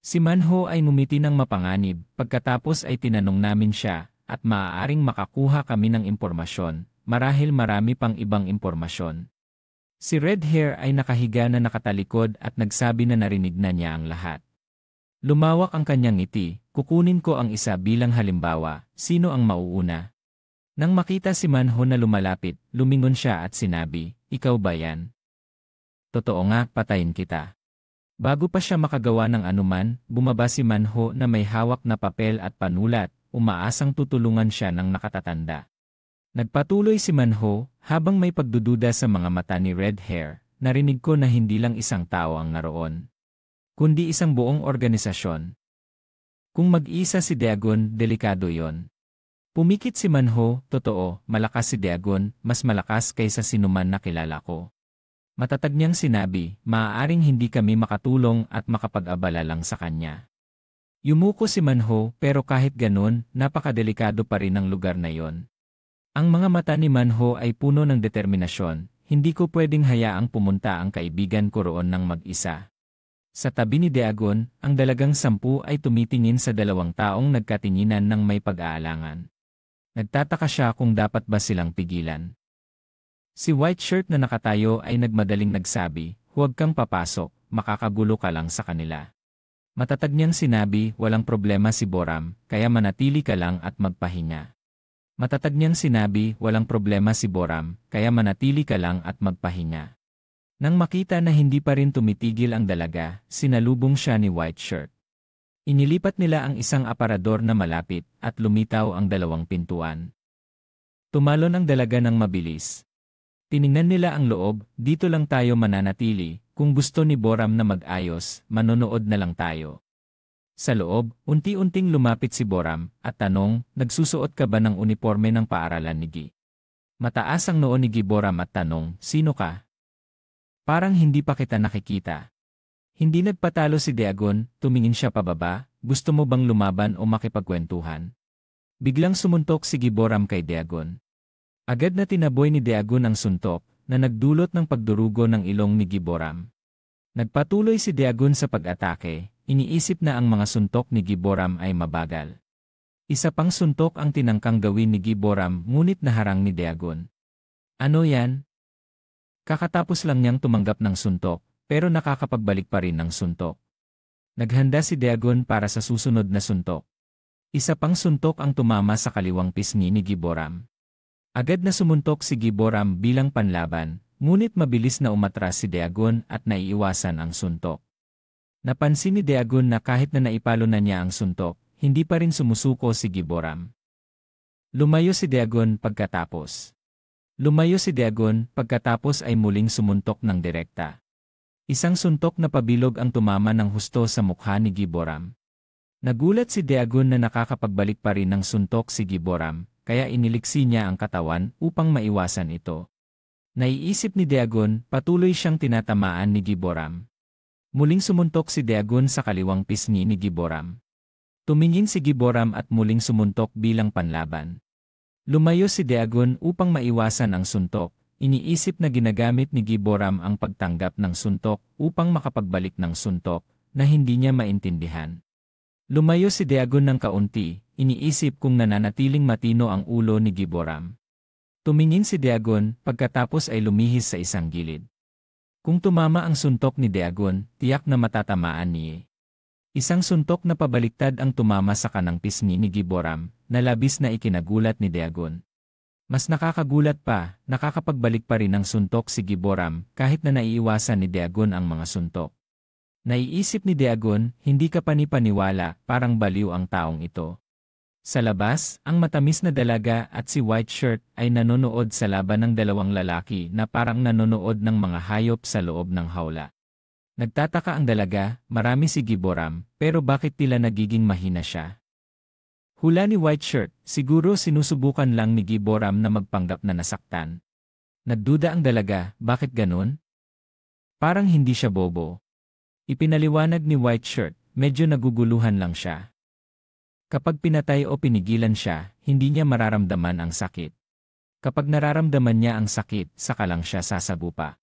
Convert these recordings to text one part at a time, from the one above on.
Si Manho ay ngumiti ng mapanganib, pagkatapos ay tinanong namin siya, at maaaring makakuha kami ng impormasyon, marahil marami pang ibang impormasyon. Si Red Hair ay nakahiga na nakatalikod at nagsabi na narinig na niya ang lahat. Lumawak ang kanyang ngiti, kukunin ko ang isa bilang halimbawa, sino ang mauuna? Nang makita si Manho na lumalapit, lumingon siya at sinabi, ikaw ba yan? Totoo nga, patayin kita. Bago pa siya makagawa ng anuman, bumaba si Manho na may hawak na papel at panulat, umaasang tutulungan siya ng nakatatanda. Nagpatuloy si Manho, habang may pagdududa sa mga mata ni Red Hair, narinig ko na hindi lang isang tao ang naroon, kundi isang buong organisasyon. Kung mag-isa si Dagon, delikado yon. Pumikit si Manho, totoo, malakas si Dagon, mas malakas kaysa sinuman na kilala ko. Matatag niyang sinabi, maaaring hindi kami makatulong at makapag-abala lang sa kanya. Yumuko si Manho, pero kahit ganun, napakadelikado pa rin ang lugar na yon. Ang mga mata ni Manho ay puno ng determinasyon, hindi ko pwedeng hayaang pumunta ang kaibigan ko roon ng mag-isa. Sa tabi ni Dagon, ang dalagang 10 ay tumitingin sa 2 taong nagkatinginan ng may pag-aalangan. Nagtataka siya kung dapat ba silang pigilan. Si White Shirt na nakatayo ay nagmadaling nagsabi, huwag kang papasok, makakagulo ka lang sa kanila. Matatag niyang sinabi, walang problema si Boram, kaya manatili ka lang at magpahinga. Matatag niyang sinabi, walang problema si Boram, kaya manatili ka lang at magpahinga. Nang makita na hindi pa rin tumitigil ang dalaga, sinalubong siya ni White Shirt. Inilipat nila ang isang aparador na malapit at lumitaw ang 2 pintuan. Tumalon ang dalaga ng mabilis. Tiningnan nila ang loob, dito lang tayo mananatili, kung gusto ni Boram na mag-ayos, manonood na lang tayo. Sa loob, unti-unting lumapit si Boram at tanong, nagsusuot ka ba ng uniforme ng paaralan ni Gi? Mataas ang noo ni Gi Boram at tanong, sino ka? Parang hindi pa kita nakikita. Hindi nagpatalo si Dagon, tumingin siya pababa, gusto mo bang lumaban o makipagkwentuhan? Biglang sumuntok si Gi Boram kay Dagon. Agad na tinaboy ni Dagon ang suntok, na nagdulot ng pagdurugo ng ilong ni Gi Boram. Nagpatuloy si Dagon sa pag-atake, iniisip na ang mga suntok ni Gi Boram ay mabagal. Isa pang suntok ang tinangkang gawin ni Gi Boram ngunit naharang ni Dagon. Ano yan? Kakatapos lang niyang tumanggap ng suntok, pero nakakapagbalik pa rin ng suntok. Naghanda si Dagon para sa susunod na suntok. Isa pang suntok ang tumama sa kaliwang pisngi ni Gi Boram. Agad na sumuntok si Gi Boram bilang panlaban, ngunit mabilis na umatras si Dagon at naiiwasan ang suntok. Napansin ni Dagon na kahit na naipalo na niya ang suntok, hindi pa rin sumusuko si Gi Boram. Lumayo si Dagon pagkatapos. Ay muling sumuntok ng direkta. Isang suntok na pabilog ang tumama ng husto sa mukha ni Gi Boram. Nagulat si Dagon na nakakapagbalik pa rin ng suntok si Gi Boram, kaya iniliksi niya ang katawan upang maiwasan ito. Naiisip ni Dagon, patuloy siyang tinatamaan ni Gi Boram. Muling sumuntok si Dagon sa kaliwang pisngi ni Gi Boram. Tumingin si Gi Boram at muling sumuntok bilang panlaban. Lumayo si Dagon upang maiwasan ang suntok. Iniisip na ginagamit ni Gi Boram ang pagtanggap ng suntok upang makapagbalik ng suntok na hindi niya maintindihan. Lumayo si Dagon ng kaunti, iniisip kung nananatiling matino ang ulo ni Gi Boram. Tumingin si Dagon, pagkatapos ay lumihis sa isang gilid. Kung tumama ang suntok ni Dagon, tiyak na matatamaan niya. Isang suntok na pabaliktad ang tumama sa kanang pisngi ni Gi Boram, na labis na ikinagulat ni Dagon. Mas nakakagulat pa, nakakapagbalik pa rin ng suntok si Gi Boram kahit na naiiwasan ni Dagon ang mga suntok. Naiisip ni Dagon, hindi ka panipaniwala, parang baliw ang taong ito. Sa labas, ang matamis na dalaga at si White Shirt ay nanonood sa laban ng 2 lalaki na parang nanonood ng mga hayop sa loob ng hawla. Nagtataka ang dalaga, marami si Gi Boram, pero bakit tila nagiging mahina siya? Hula ni White Shirt, siguro sinusubukan lang ni Gi Boram na magpanggap na nasaktan. Nagduda ang dalaga, bakit ganun? Parang hindi siya bobo. Ipinaliwanag ni White Shirt, medyo naguguluhan lang siya. Kapag pinatay o pinigilan siya, hindi niya mararamdaman ang sakit. Kapag nararamdaman niya ang sakit, saka lang siya sasagupa.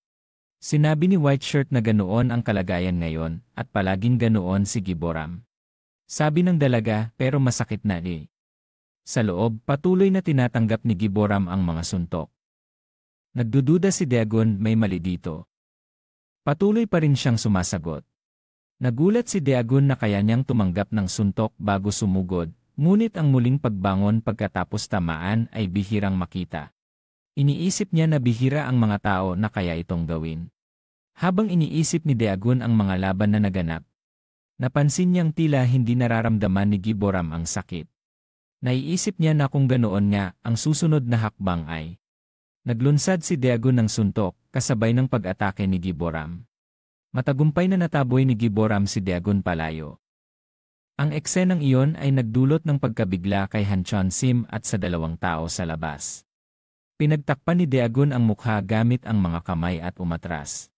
Sinabi ni Whiteshirt na ganoon ang kalagayan ngayon at palaging ganoon si Giboram. Sabi ng dalaga pero masakit na Sa loob, patuloy na tinatanggap ni Giboram ang mga suntok. Nagdududa si Dagon may mali dito. Patuloy pa rin siyang sumasagot. Nagulat si Dagon na kaya niyang tumanggap ng suntok bago sumugod, ngunit ang muling pagbangon pagkatapos tamaan ay bihirang makita. Iniisip niya na bihira ang mga tao na kaya itong gawin. Habang iniisip ni Dagon ang mga laban na naganap, napansin niyang tila hindi nararamdaman ni Giboram ang sakit. Naiisip niya na kung ganoon nga, ang susunod na hakbang ay. Naglunsad si Dagon ng suntok, kasabay ng pag-atake ni Giboram. Matagumpay na nataboy ni Giboram si Dagon palayo. Ang eksenang iyon ay nagdulot ng pagkabigla kay Hanchon Sim at sa dalawang tao sa labas. Pinagtakpan ni Dagon ang mukha gamit ang mga kamay at umatras.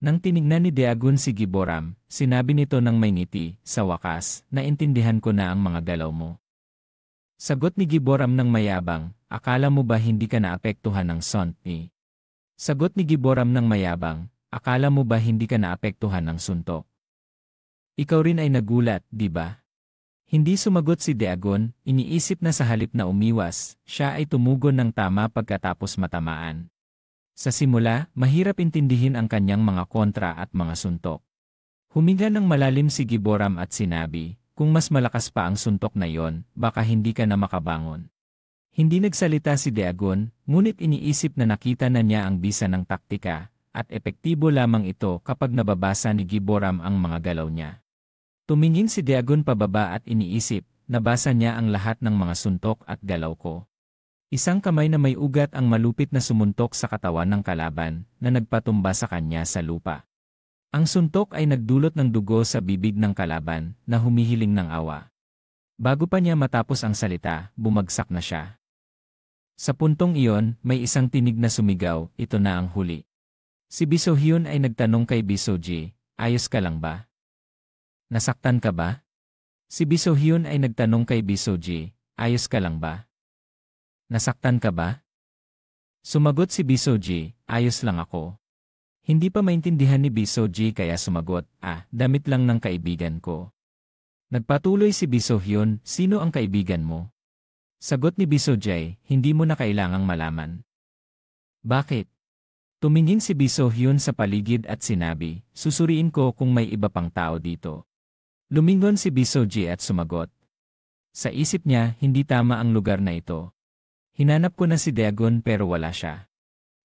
Nang tinignan ni Dagon si Giboram, sinabi nito ng may ngiti, sa wakas, naintindihan ko na ang mga galaw mo. Sagot ni Giboram ng mayabang, akala mo ba hindi ka naapektuhan ng suntok? Sagot ni Giboram ng mayabang, akala mo ba hindi ka naapektuhan ng suntok? Ikaw rin ay nagulat, di ba? Hindi sumagot si Dagon, iniisip na sa halip na umiwas, siya ay tumugon ng tama pagkatapos matamaan. Sa simula, mahirap intindihin ang kanyang mga kontra at mga suntok. Huminga ng malalim si Giboram at sinabi, kung mas malakas pa ang suntok na iyon, baka hindi ka na makabangon. Hindi nagsalita si Dagon, ngunit iniisip na nakita na niya ang bisa ng taktika, at epektibo lamang ito kapag nababasa ni Giboram ang mga galaw niya. Tumingin si Dagon pababa at iniisip, nabasa niya ang lahat ng mga suntok at galaw ko. Isang kamay na may ugat ang malupit na sumuntok sa katawan ng kalaban na nagpatumba sa kanya sa lupa. Ang suntok ay nagdulot ng dugo sa bibig ng kalaban na humihiling ng awa. Bago pa niya matapos ang salita, bumagsak na siya. Sa puntong iyon, may isang tinig na sumigaw, ito na ang huli. Si Bisohyun ay nagtanong kay Bisoji, ayos ka lang ba? Nasaktan ka ba? Si Bisohyun ay nagtanong kay Bisoji, ayos ka lang ba? Nasaktan ka ba? Sumagot si Bisoji, ayos lang ako. Hindi pa maintindihan ni Bisoji kaya sumagot, damit lang ng kaibigan ko. Nagpatuloy si Bisohyun, sino ang kaibigan mo? Sagot ni Bisoji, hindi mo na kailangang malaman. Bakit? Tumingin si Bisohyun sa paligid at sinabi, susuriin ko kung may iba pang tao dito. Lumingon si Bisoji at sumagot. Sa isip niya, hindi tama ang lugar na ito. Hinanap ko na si Dagon pero wala siya.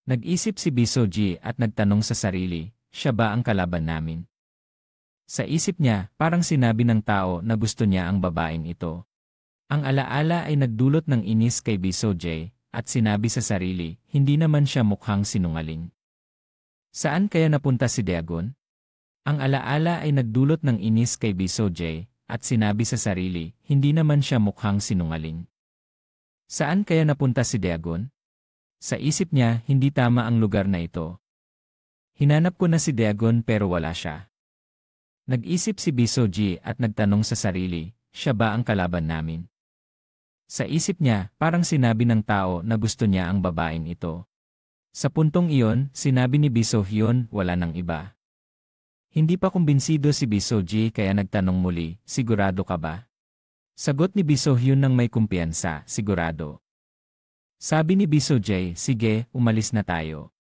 Nag-isip si Bisoji at nagtanong sa sarili, siya ba ang kalaban namin? Sa isip niya, parang sinabi ng tao na gusto niya ang babaeng ito. Ang alaala ay nagdulot ng inis kay Bisoji at sinabi sa sarili, hindi naman siya mukhang sinungaling. Saan kaya napunta si Dagon? Ang alaala ay nagdulot ng inis kay Bisoji at sinabi sa sarili, hindi naman siya mukhang sinungaling. Saan kaya napunta si Dagon? Sa isip niya, hindi tama ang lugar na ito. Hinanap ko na si Dagon pero wala siya. Nag-isip si Bisoji at nagtanong sa sarili, siya ba ang kalaban namin? Sa isip niya, parang sinabi ng tao na gusto niya ang babaeng ito. Sa puntong iyon, sinabi ni Bisohyun, wala nang iba. Hindi pa kumbinsido si Bisoji kaya nagtanong muli, sigurado ka ba? Sagot ni Bisohyun ng may kumpiyansa, sigurado. Sabi ni Bisoji, sige, umalis na tayo.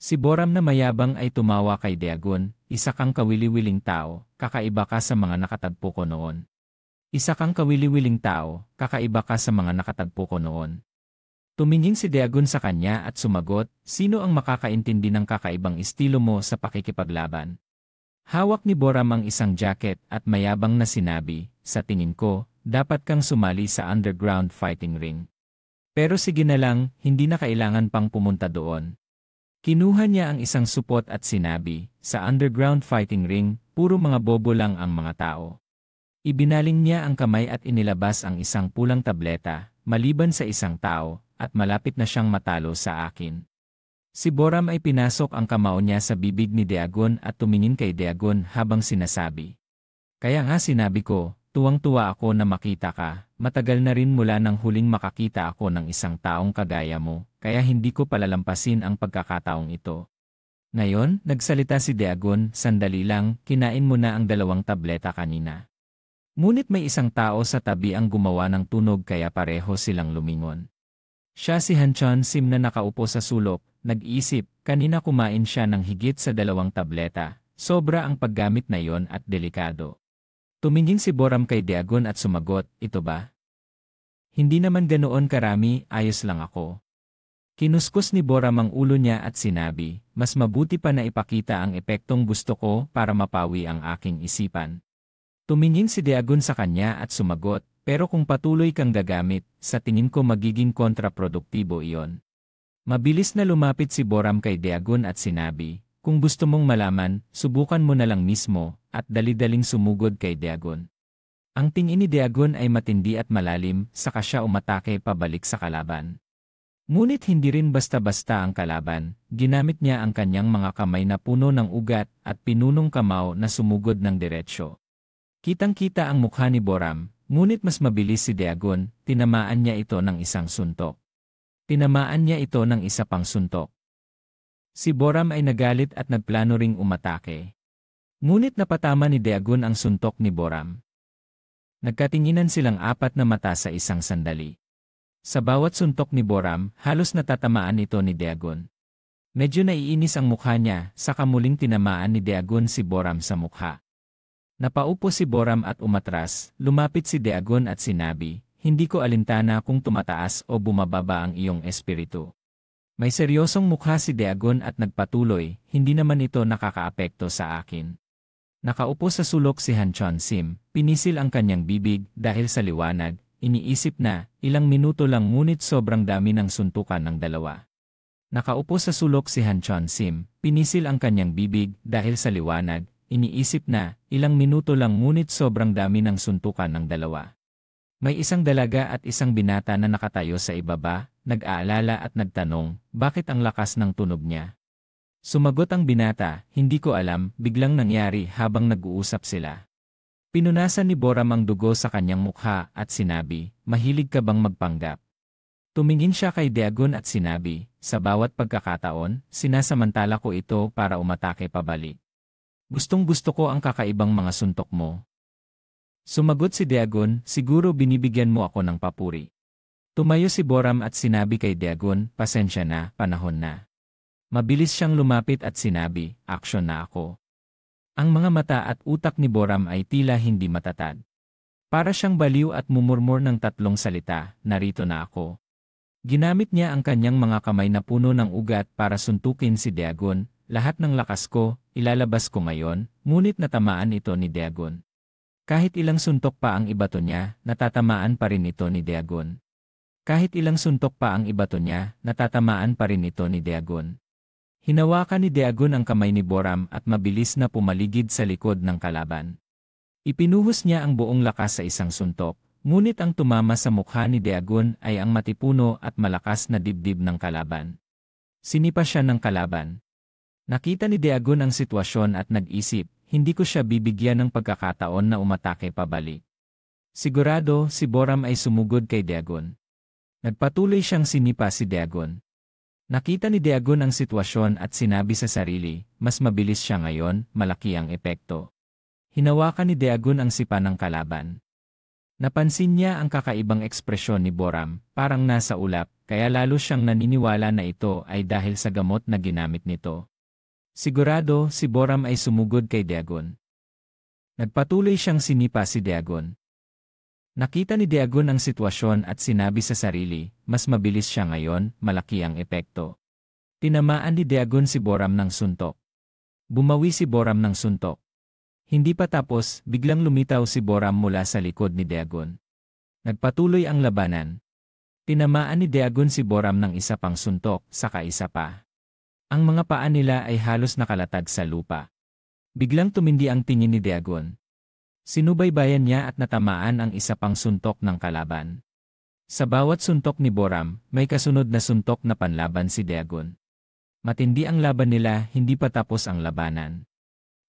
Si Boram na mayabang ay tumawa kay Dagon, isa kang kawili-wiling tao, kakaiba ka sa mga nakatagpo ko noon. Isa kang kawili-wiling tao, kakaiba ka sa mga nakatagpo ko noon. Tumingin si Dagon sa kanya at sumagot, sino ang makakaintindi ng kakaibang estilo mo sa pakikipaglaban? Hawak ni Boram ang isang jacket at mayabang na sinabi, sa tingin ko, dapat kang sumali sa underground fighting ring. Pero sige na lang, hindi na kailangan pang pumunta doon. Kinuha niya ang isang supot at sinabi, sa underground fighting ring, puro mga bobo lang ang mga tao. Ibinaling niya ang kamay at inilabas ang isang pulang tableta, maliban sa isang tao, at malapit na siyang matalo sa akin. Si Boram ay pinasok ang kamao niya sa bibig ni Dagon at tumingin kay Dagon habang sinasabi. Kaya nga sinabi ko, tuwang-tuwa ako na makita ka, matagal na rin mula nang huling makakita ako ng isang taong kagaya mo, kaya hindi ko palalampasin ang pagkakataong ito. Ngayon, nagsalita si Dagon, sandali lang, kinain mo na ang 2 tableta kanina. Ngunit may isang tao sa tabi ang gumawa ng tunog kaya pareho silang lumingon. Siya si Hanchon Sim na nakaupo sa sulok, nag-isip, kanina kumain siya ng higit sa 2 tableta. Sobra ang paggamit na yon at delikado. Tumingin si Boram kay Dagon at sumagot, ito ba? Hindi naman ganoon karami, ayos lang ako. Kinuskus ni Boram ang ulo niya at sinabi, mas mabuti pa na ipakita ang epektong gusto ko para mapawi ang aking isipan. Tumingin si Dagon sa kanya at sumagot, pero kung patuloy kang gagamit, sa tingin ko magiging kontraproduktibo iyon. Mabilis na lumapit si Boram kay Dagon at sinabi, kung gusto mong malaman, subukan mo na lang mismo, at dali-daling sumugod kay Dagon. Ang tingin ni Dagon ay matindi at malalim, saka siya umatake pabalik sa kalaban. Ngunit hindi rin basta-basta ang kalaban, ginamit niya ang kanyang mga kamay na puno ng ugat at pinunong kamao na sumugod ng diretsyo. Kitang-kita ang mukha ni Boram, ngunit mas mabilis si Dagon, tinamaan niya ito ng isang suntok. Tinamaan niya ito ng isa pang suntok. Si Boram ay nagalit at nagplano ring umatake. Ngunit napatama ni Dagon ang suntok ni Boram. Nagkatinginan silang apat na mata sa isang sandali. Sa bawat suntok ni Boram, halos natatamaan ito ni Dagon. Medyo naiinis ang mukha niya, saka muling tinamaan ni Dagon si Boram sa mukha. Napaupo si Boram at umatras, lumapit si Dagon at sinabi, hindi ko alintana kung tumataas o bumababa ang iyong espiritu. May seryosong mukha si Dagon at nagpatuloy, hindi naman ito nakakaapekto sa akin. Nakaupo sa sulok si Hanchon Sim, pinisil ang kanyang bibig dahil sa liwanag. Iniisip na, ilang minuto lang ngunit sobrang dami ng suntukan ng dalawa. Nakaupo sa sulok si Hanchon Sim, pinisil ang kanyang bibig dahil sa liwanag. Iniisip na, ilang minuto lang ngunit sobrang dami ng suntukan ng dalawa. May isang dalaga at isang binata na nakatayo sa ibaba, nag-aalala at nagtanong, bakit ang lakas ng tunog niya? Sumagot ang binata, hindi ko alam, biglang nangyari habang nag-uusap sila. Pinunasan ni Boram ang dugo sa kanyang mukha at sinabi, mahilig ka bang magpanggap? Tumingin siya kay Dagon at sinabi, sa bawat pagkakataon, sinasamantala ko ito para umatake pabalik. Gustong-gusto ko ang kakaibang mga suntok mo. Sumagot si Dagon, siguro binibigyan mo ako ng papuri. Tumayo si Boram at sinabi kay Dagon, pasensya na, panahon na. Mabilis siyang lumapit at sinabi, aksyon na ako. Ang mga mata at utak ni Boram ay tila hindi matatag. Para siyang baliw at mumurmur ng 3 salita, narito na ako. Ginamit niya ang kanyang mga kamay na puno ng ugat para suntukin si Dagon, lahat ng lakas ko, ilalabas ko ngayon, ngunit natamaan ito ni Dagon. Kahit ilang suntok pa ang ibato niya, natatamaan pa rin ito ni Dagon. Kahit ilang suntok pa ang ibato niya, natatamaan pa rin ito ni Dagon. Hinawakan ni Dagon ang kamay ni Boram at mabilis na pumaligid sa likod ng kalaban. Ipinuhos niya ang buong lakas sa isang suntok, ngunit ang tumama sa mukha ni Dagon ay ang matipuno at malakas na dibdib ng kalaban. Sinipa siya ng kalaban. Nakita ni Dagon ang sitwasyon at nag-isip, hindi ko siya bibigyan ng pagkakataon na umatake pabalik. Sigurado si Boram ay sumugod kay Dagon. Nagpatuloy siyang sinipa si Dagon. Nakita ni Dagon ang sitwasyon at sinabi sa sarili, mas mabilis siya ngayon, malaki ang epekto. Hinawakan ni Dagon ang sipa ng kalaban. Napansin niya ang kakaibang ekspresyon ni Boram, parang nasa ulap, kaya lalo siyang naniniwala na ito ay dahil sa gamot na ginamit nito. Sigurado si Boram ay sumugod kay Dagon. Nagpatuloy siyang sinipa si Dagon. Nakita ni Dagon ang sitwasyon at sinabi sa sarili, mas mabilis siya ngayon, malaki ang epekto. Tinamaan ni Dagon si Boram ng suntok. Bumawi si Boram ng suntok. Hindi pa tapos, biglang lumitaw si Boram mula sa likod ni Dagon. Nagpatuloy ang labanan. Tinamaan ni Dagon si Boram ng isa pang suntok, saka isa pa. Ang mga paa nila ay halos nakalatag sa lupa. Biglang tumindi ang tingin ni Dagon. Sinubaybayan niya at natamaan ang isa pang suntok ng kalaban. Sa bawat suntok ni Boram, may kasunod na suntok na panlaban si Dagon. Matindi ang laban nila, hindi pa tapos ang labanan.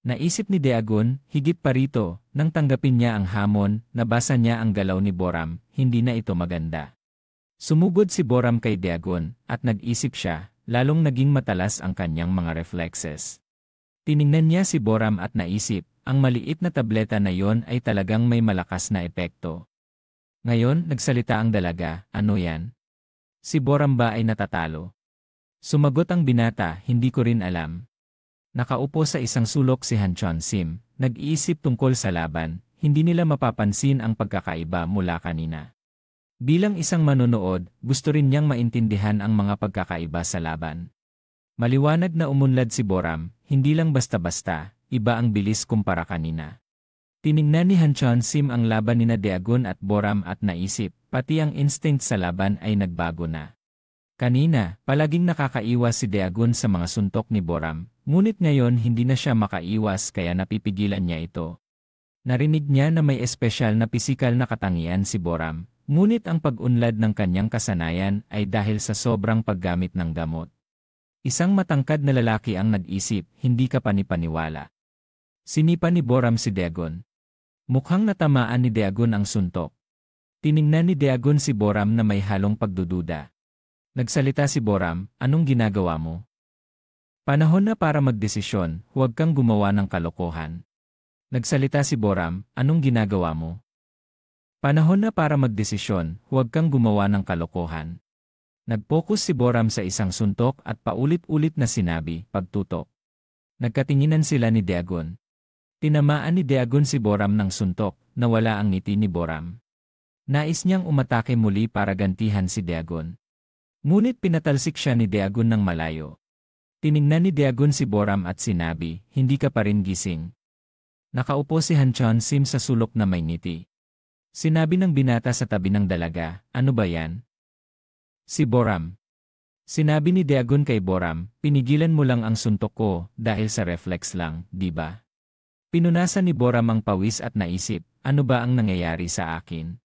Naisip ni Dagon, higit pa rito, nang tanggapin niya ang hamon, nabasa niya ang galaw ni Boram, hindi na ito maganda. Sumugod si Boram kay Dagon, at nag-isip siya, lalong naging matalas ang kanyang mga reflexes. Tiningnan niya si Boram at naisip, ang maliit na tableta na yon ay talagang may malakas na epekto. Ngayon, nagsalita ang dalaga, ano yan? Si Boram ba ay natatalo? Sumagot ang binata, hindi ko rin alam. Nakaupo sa isang sulok si Han Chon Sim, nag-iisip tungkol sa laban, hindi nila mapapansin ang pagkakaiba mula kanina. Bilang isang manonood, gusto rin niyang maintindihan ang mga pagkakaiba sa laban. Maliwanag na umunlad si Boram, hindi lang basta-basta, iba ang bilis kumpara kanina. Tiningnan ni Han Chon Sim ang laban nina Daegun at Boram at naisip, pati ang instinct sa laban ay nagbago na. Kanina, palaging nakakaiwas si Daegun sa mga suntok ni Boram, ngunit ngayon hindi na siya makaiwas kaya napipigilan niya ito. Narinig niya na may espesyal na pisikal na katangian si Boram, ngunit ang pag-unlad ng kanyang kasanayan ay dahil sa sobrang paggamit ng gamot. Isang matangkad na lalaki ang nag-isip, hindi ka panipaniwala. Sinipa ni Boram si Daegun. Mukhang natamaan ni Daegun ang suntok. Tiningnan ni Daegun si Boram na may halong pagdududa. Nagsalita si Boram, anong ginagawa mo? Panahon na para magdesisyon, huwag kang gumawa ng kalokohan. Nagsalita si Boram, anong ginagawa mo? Panahon na para magdesisyon, huwag kang gumawa ng kalokohan. Nag-focus si Boram sa isang suntok at paulit-ulit na sinabi, pagtutok. Nagkatinginan sila ni Daegun. Tinamaan ni Daegun si Boram ng suntok, nawala ang ngiti ni Boram. Nais niyang umatake muli para gantihan si Daegun. Ngunit pinatalsik siya ni Daegun ng malayo. Tiningnan ni Daegun si Boram at sinabi, hindi ka pa rin gising. Nakaupo si Han Chon Sim sa sulok na may ngiti. Sinabi ng binata sa tabi ng dalaga, ano ba yan? Si Boram. Sinabi ni Daegun kay Boram, pinigilan mo lang ang suntok ko dahil sa reflex lang, di ba? Pinunasan ni Boram ang pawis at naisip, ano ba ang nangyayari sa akin?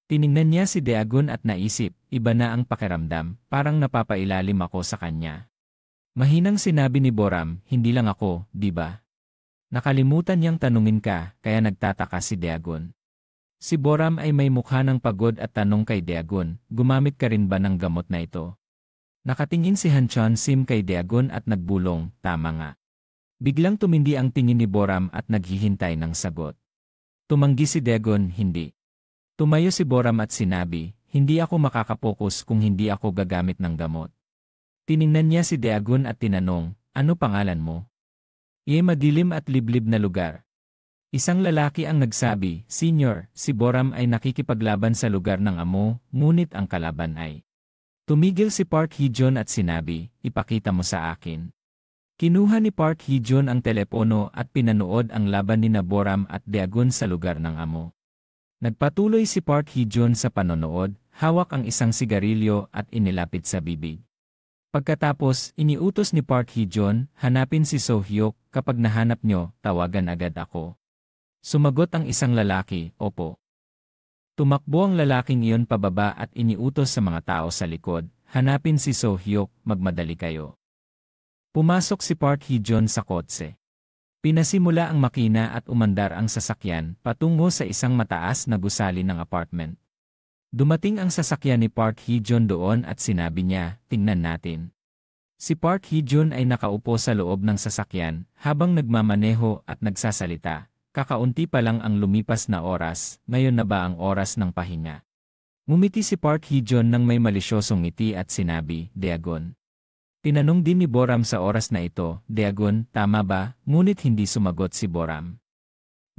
Tiningnan niya si Daegun at naisip, iba na ang pakiramdam, parang napapailalim ako sa kanya. Mahinang sinabi ni Boram, hindi lang ako, di ba? Nakalimutan niyang tanungin ka, kaya nagtataka si Daegun. Si Boram ay may mukha ng pagod at tanong kay Daegun, gumamit ka rin ba ng gamot na ito? Nakatingin si Han Chon Sim kay Daegun at nagbulong, tama nga. Biglang tumindi ang tingin ni Boram at naghihintay ng sagot. Tumanggi si Daegun, hindi. Tumayo si Boram at sinabi, hindi ako makakapokus kung hindi ako gagamit ng gamot. Tiningnan niya si Daegun at tinanong, ano pangalan mo? Madilim at liblib na lugar. Isang lalaki ang nagsabi, Senior, si Boram ay nakikipaglaban sa lugar ng amo, ngunit ang kalaban ay. Tumigil si Park Hee-jun at sinabi, ipakita mo sa akin. Kinuha ni Park Hee-jun ang telepono at pinanood ang laban ni Boram at Daegun sa lugar ng amo. Nagpatuloy si Park Hee-jun sa panonood, hawak ang isang sigarilyo at inilapit sa bibig. Pagkatapos, iniutos ni Park Hee-jun, hanapin si So-hyuk, kapag nahanap nyo, tawagan agad ako. Sumagot ang isang lalaki, opo. Tumakbo ang lalaking iyon pababa at iniutos sa mga tao sa likod, hanapin si So-hyuk, magmadali kayo. Pumasok si Park Hee-jun sa kotse. Pinasimula ang makina at umandar ang sasakyan patungo sa isang mataas na gusali ng apartment. Dumating ang sasakyan ni Park Hee-jun doon at sinabi niya, tingnan natin. Si Park Hee-jun ay nakaupo sa loob ng sasakyan habang nagmamaneho at nagsasalita. Kakaunti pa lang ang lumipas na oras, ngayon na ba ang oras ng pahinga? Ngumiti si Park Hee-jun ng may malisyosong ngiti at sinabi, Daegun. Tinanong din ni Boram sa oras na ito, Daegun, tama ba? Ngunit hindi sumagot si Boram.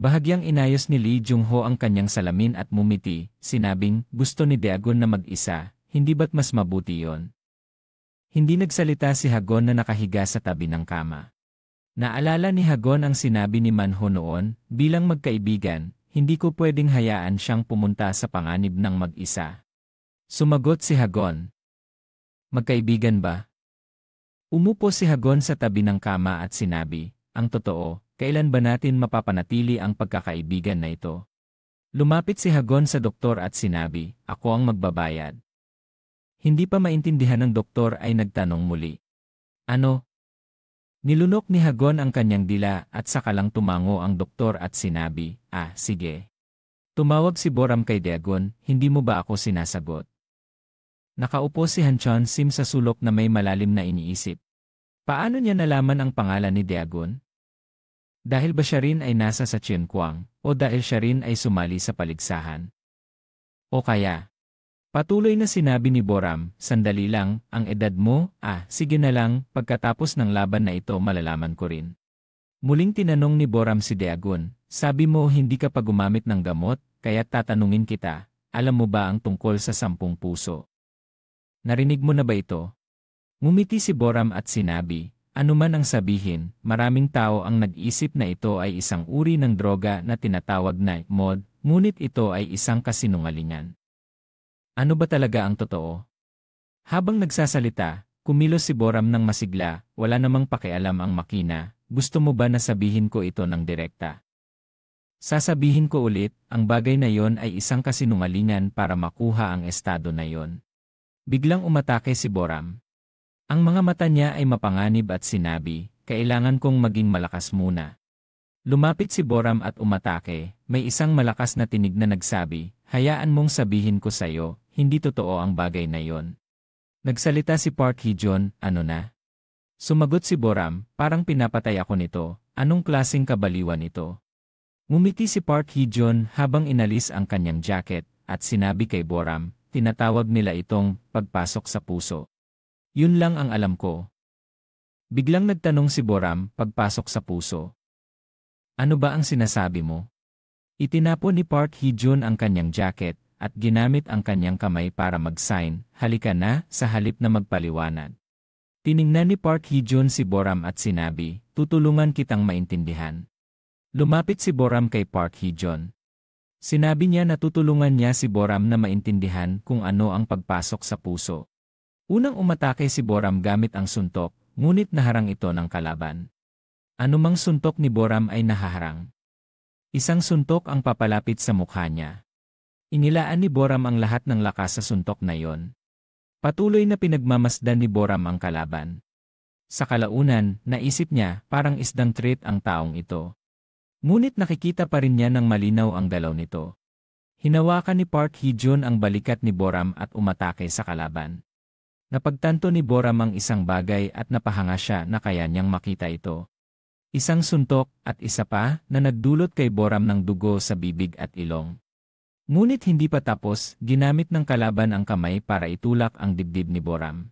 Bahagyang inayos ni Lee Jung-ho ang kanyang salamin at mumiti, sinabing, gusto ni Daegun na mag-isa, hindi ba't mas mabuti yon? Hindi nagsalita si Hagon na nakahiga sa tabi ng kama. Naalala ni Hagon ang sinabi ni Manho noon, bilang magkaibigan, hindi ko pwedeng hayaan siyang pumunta sa panganib ng mag-isa. Sumagot si Hagon. Magkaibigan ba? Umupo si Hagon sa tabi ng kama at sinabi, ang totoo, kailan ba natin mapapanatili ang pagkakaibigan na ito? Lumapit si Hagon sa doktor at sinabi, ako ang magbabayad. Hindi pa maintindihan ng doktor ay nagtanong muli. Ano? Nilunok ni Hagon ang kanyang dila at saka lang tumango ang doktor at sinabi, sige. Tumawag si Boram kay Daegun, hindi mo ba ako sinasagot? Nakaupo si Hanchon Sim sa sulok na may malalim na iniisip. Paano niya nalaman ang pangalan ni Dagon? Dahil ba siya rin ay nasa sa Chien-kuang, o dahil siya rin ay sumali sa paligsahan? O kaya, patuloy na sinabi ni Boram, sandali lang, ang edad mo, sige na lang, pagkatapos ng laban na ito malalaman ko rin. Muling tinanong ni Boram si Dagon, sabi mo hindi ka pa gumamit ng gamot, kaya tatanungin kita, alam mo ba ang tungkol sa 10 puso? Narinig mo na ba ito? Ngumiti si Boram at sinabi, anuman ang sabihin, maraming tao ang nag-isip na ito ay isang uri ng droga na tinatawag na mod, ngunit ito ay isang kasinungalingan. Ano ba talaga ang totoo? Habang nagsasalita, kumilos si Boram ng masigla, wala namang pakialam ang makina, gusto mo ba na sabihin ko ito ng direkta? Sasabihin ko ulit, ang bagay na yon ay isang kasinungalingan para makuha ang estado na yon. Biglang umatake si Boram. Ang mga mata niya ay mapanganib at sinabi, kailangan kong maging malakas muna. Lumapit si Boram at umatake, may isang malakas na tinig na nagsabi, hayaan mong sabihin ko sa'yo, hindi totoo ang bagay na yon. Nagsalita si Park Hee-jun, ano na? Sumagot si Boram, parang pinapatay ako nito, anong klaseng kabaliwan ito? Ngumiti si Park Hee-jun habang inalis ang kanyang jacket, at sinabi kay Boram, tinatawag nila itong pagpasok sa puso. Yun lang ang alam ko. Biglang nagtanong si Boram, pagpasok sa puso. Ano ba ang sinasabi mo? Itinapon ni Park Hee-jun ang kanyang jacket, at ginamit ang kanyang kamay para mag-sign, halika na, sa halip na magpaliwanag. Tiningnan ni Park Hee-jun si Boram at sinabi, tutulungan kitang maintindihan. Lumapit si Boram kay Park Hee-jun. Sinabi niya na tutulungan niya si Boram na maintindihan kung ano ang pagpasok sa puso. Unang umatake si Boram gamit ang suntok, ngunit naharang ito ng kalaban. Anumang suntok ni Boram ay nahaharang. Isang suntok ang papalapit sa mukha niya. Inilaan ni Boram ang lahat ng lakas sa suntok na yon. Patuloy na pinagmamasdan ni Boram ang kalaban. Sa kalaunan, naisip niya parang isdang treat ang taong ito. Ngunit nakikita pa rin niya ng malinaw ang galaw nito. Hinawakan ni Park Hee-jun ang balikat ni Boram at umatake sa kalaban. Napagtanto ni Boram ang isang bagay at napahanga siya na kaya niyang makita ito. Isang suntok at isa pa na nagdulot kay Boram ng dugo sa bibig at ilong. Ngunit hindi pa tapos, ginamit ng kalaban ang kamay para itulak ang dibdib ni Boram.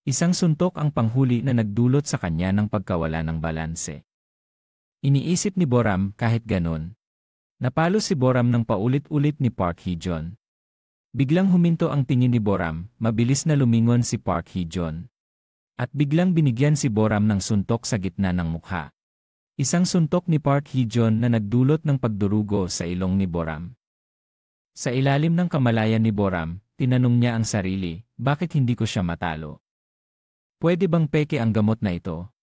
Isang suntok ang panghuli na nagdulot sa kanya ng pagkawala ng balanse. Iniisip ni Boram kahit ganon. Napalo si Boram ng paulit-ulit ni Park Hee-jun. Biglang huminto ang tingin ni Boram, mabilis na lumingon si Park Hee-jun. At biglang binigyan si Boram ng suntok sa gitna ng mukha. Isang suntok ni Park Hee-jun na nagdulot ng pagdurugo sa ilong ni Boram. Sa ilalim ng kamalayan ni Boram, tinanong niya ang sarili, bakit hindi ko siya matalo? Pwede bang peke ang gamot na ito?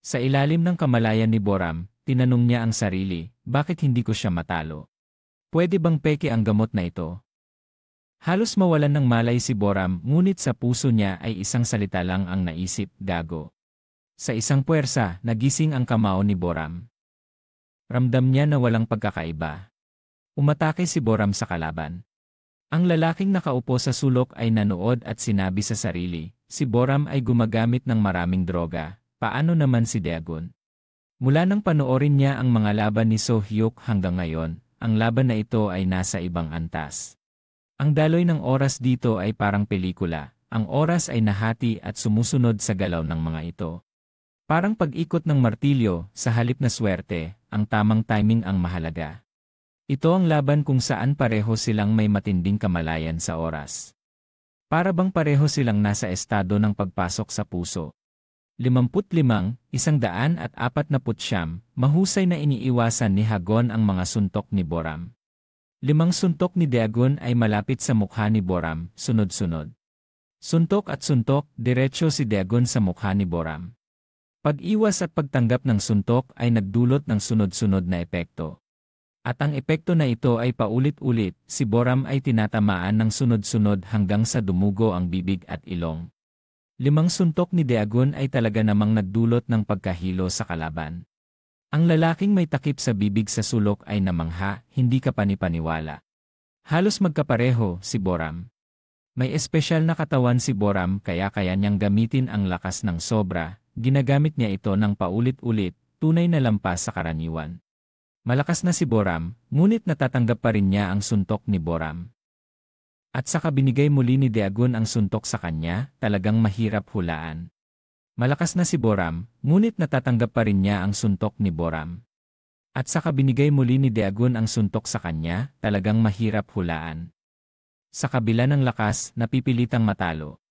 Sa ilalim ng kamalayan ni Boram, tinanong niya ang sarili, bakit hindi ko siya matalo? Pwede bang peke ang gamot na ito? Halos mawalan ng malay si Boram, ngunit sa puso niya ay isang salita lang ang naisip, gago. Sa isang puwersa, nagising ang kamao ni Boram. Ramdam niya na walang pagkakaiba. Umatake si Boram sa kalaban. Ang lalaking nakaupo sa sulok ay nanood at sinabi sa sarili, si Boram ay gumagamit ng maraming droga, paano naman si Dagon? Mula nang panoorin niya ang mga laban ni So Hyuk hanggang ngayon, ang laban na ito ay nasa ibang antas. Ang daloy ng oras dito ay parang pelikula, ang oras ay nahati at sumusunod sa galaw ng mga ito. Parang pag-ikot ng martilyo, sa halip na swerte, ang tamang timing ang mahalaga. Ito ang laban kung saan pareho silang may matinding kamalayan sa oras. Para bang pareho silang nasa estado ng pagpasok sa puso. 55, 149, mahusay na iniiwasan ni Hagon ang mga suntok ni Boram. 5 suntok ni Dagon ay malapit sa mukha ni Boram, sunod-sunod. Suntok at suntok, diretso si Dagon sa mukha ni Boram. Pag-iwas at pagtanggap ng suntok ay nagdulot ng sunod-sunod na epekto. At ang epekto na ito ay paulit-ulit, si Boram ay tinatamaan ng sunod-sunod hanggang sa dumugo ang bibig at ilong. 5 suntok ni Dagon ay talaga namang nagdulot ng pagkahilo sa kalaban. Ang lalaking may takip sa bibig sa sulok ay namangha, hindi ka panipaniwala. Halos magkapareho, si Boram. May espesyal na katawan si Boram kaya kaya niyang gamitin ang lakas ng sobra, ginagamit niya ito ng paulit-ulit, tunay na lampas sa karaniwan. Malakas na si Boram, ngunit natatanggap pa rin niya ang suntok ni Boram. At saka binigay muli ni Dagon ang suntok sa kanya, talagang mahirap hulaan. Malakas na si Boram, ngunit natatanggap pa rin niya ang suntok ni Boram. At saka binigay muli ni Dagon ang suntok sa kanya, talagang mahirap hulaan. Sa kabila ng lakas, napipilitang matalo.